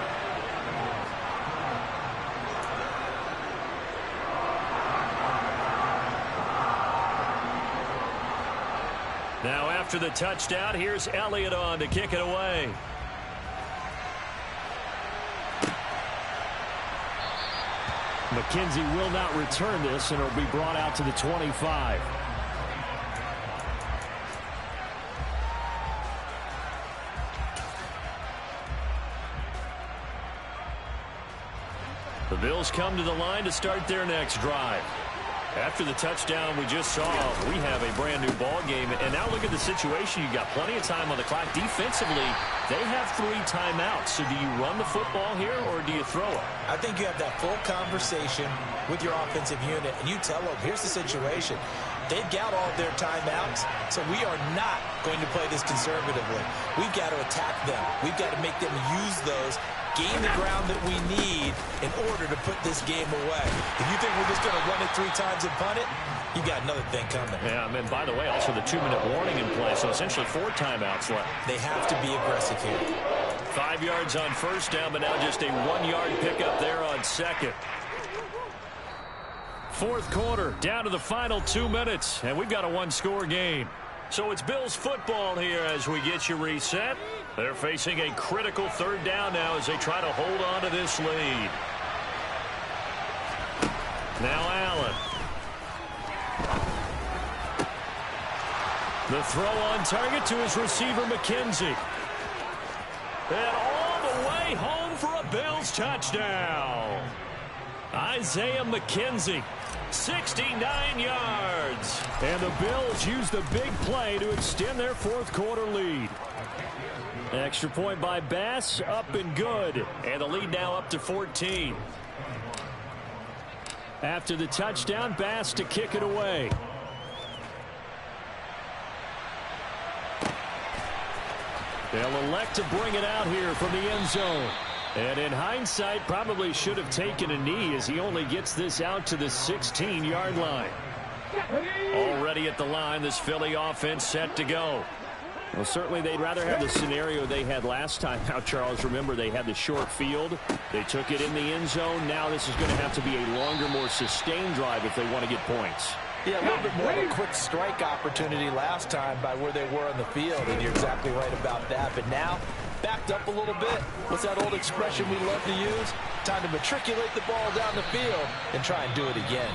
F: Now after the touchdown, here's Elliott on to kick it away. McKenzie will not return this, and it'll be brought out to the 25. The Bills come to the line to start their next drive. After the touchdown we just saw, we have a brand-new ball game. And now look at the situation. You've got plenty of time on the clock. Defensively, they have 3 timeouts. So do you run the football here, or do you throw it?
G: I think you have that full conversation with your offensive unit, and you tell them, here's the situation. They've got all their timeouts, so we are not going to play this conservatively. We've got to attack them. We've got to make them use those, gain the ground that we need in order to put this game away. If you think we're just going to run it 3 times and punt it, you got another thing coming.
F: Yeah, and by the way, also the 2-minute warning in play, so essentially 4 timeouts left.
G: They have to be aggressive here.
F: 5 yards on first down, but now just a 1-yard pickup there on 2nd. 4th quarter, down to the final 2 minutes, and we've got a 1-score game. So it's Bills football here as we get you reset. They're facing a critical 3rd down now as they try to hold on to this lead. Now Allen. The throw on target to his receiver, McKenzie. And all the way home for a Bills touchdown. Isaiah McKenzie. 69 yards. And the Bills use the big play to extend their 4th quarter lead. Extra point by Bass, up and good. And the lead now up to 14. After the touchdown, Bass to kick it away. They'll elect to bring it out here from the end zone. And in hindsight, probably should have taken a knee as he only gets this out to the 16-yard line. Already at the line, this Philly offense set to go. Well, certainly they'd rather have the scenario they had last time. Now, Charles, remember, they had the short field. They took it in the end zone. Now this is going to have to be a longer, more sustained drive if they want to get points.
G: Yeah, a little bit more of a quick strike opportunity last time by where they were on the field, and you're exactly right about that. But now, backed up a little bit. What's that old expression we love to use? Time to matriculate the ball down the field and try and do it again.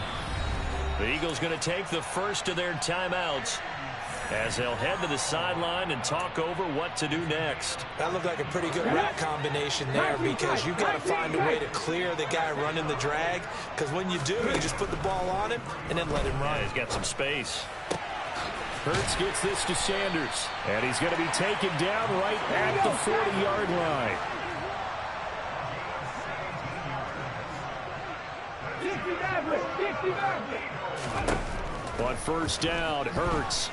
F: The Eagles going to take the first of their timeouts as they'll head to the sideline and talk over what to do next.
G: That looked like a pretty good route combination there because you've got to find a way to clear the guy running the drag, because when you do, you just put the ball on him and then let him run.
F: Yeah, he's got some space.
H: Hurts gets this to Sanders, and he's going to be taken down right at the 40-yard line. On first down, Hurts.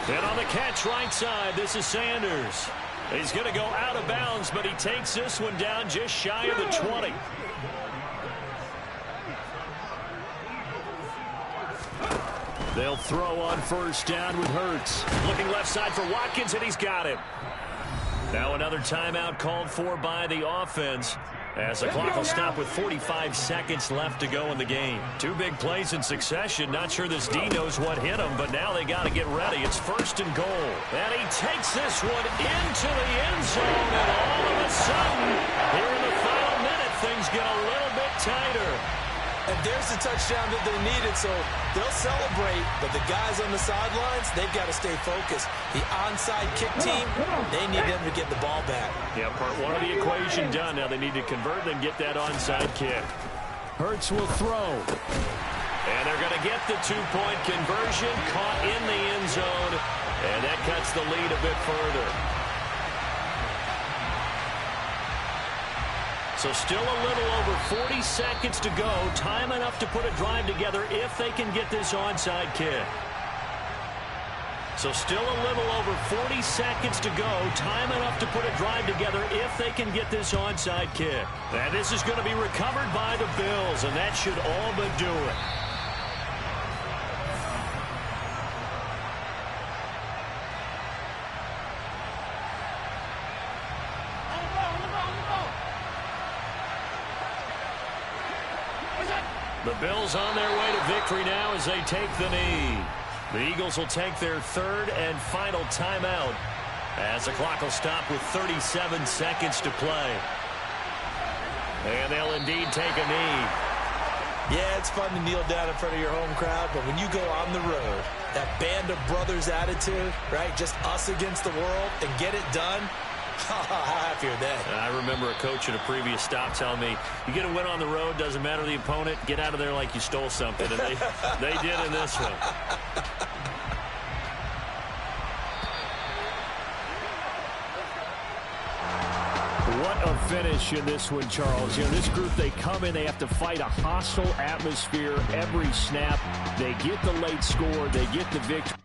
H: And on the catch right side, this is Sanders. He's going to go out of bounds, but he takes this one down just shy of the 20. They'll throw on first down with Hurts. Looking left side for Watkins, and he's got him. Now another timeout called for by the offense, as the clock will stop with 45 seconds left to go in the game. Two big plays in succession. Not sure this D knows what hit him, but now they got to get ready. It's first and goal. And he takes this one into the end zone, and all of a sudden, here in the final minute, things get a little bit tighter.
G: And there's the touchdown that they needed, so they'll celebrate. But the guys on the sidelines, they've got to stay focused. The onside kick team, they need them to get the ball back.
F: Yeah, part one of the equation done. Now they need to convert and get that onside kick.
H: Hurts will throw.
F: And they're going to get the two-point conversion, caught in the end zone, and that cuts the lead a bit further. So still a little over 40 seconds to go. Time enough to put a drive together if they can get this onside kick. So still a little over 40 seconds to go. Time enough to put a drive together if they can get this onside kick. And this is going to be recovered by the Bills, and that should all but do it. The Bills on their way to victory now as they take the knee. The Eagles will take their third and final timeout as the clock will stop with 37 seconds to play. And they'll indeed take a knee.
G: Yeah, it's fun to kneel down in front of your home crowd, but when you go on the road, that band of brothers attitude, right, just us against the world, and get it done, how happy are they?
F: I remember a coach at a previous stop telling me, you get a win on the road, doesn't matter the opponent, get out of there like you stole something. And they did in this one.
H: What a finish in this one, Charles. You know, this group, they come in, they have to fight a hostile atmosphere every snap. They get the late score, they get the victory.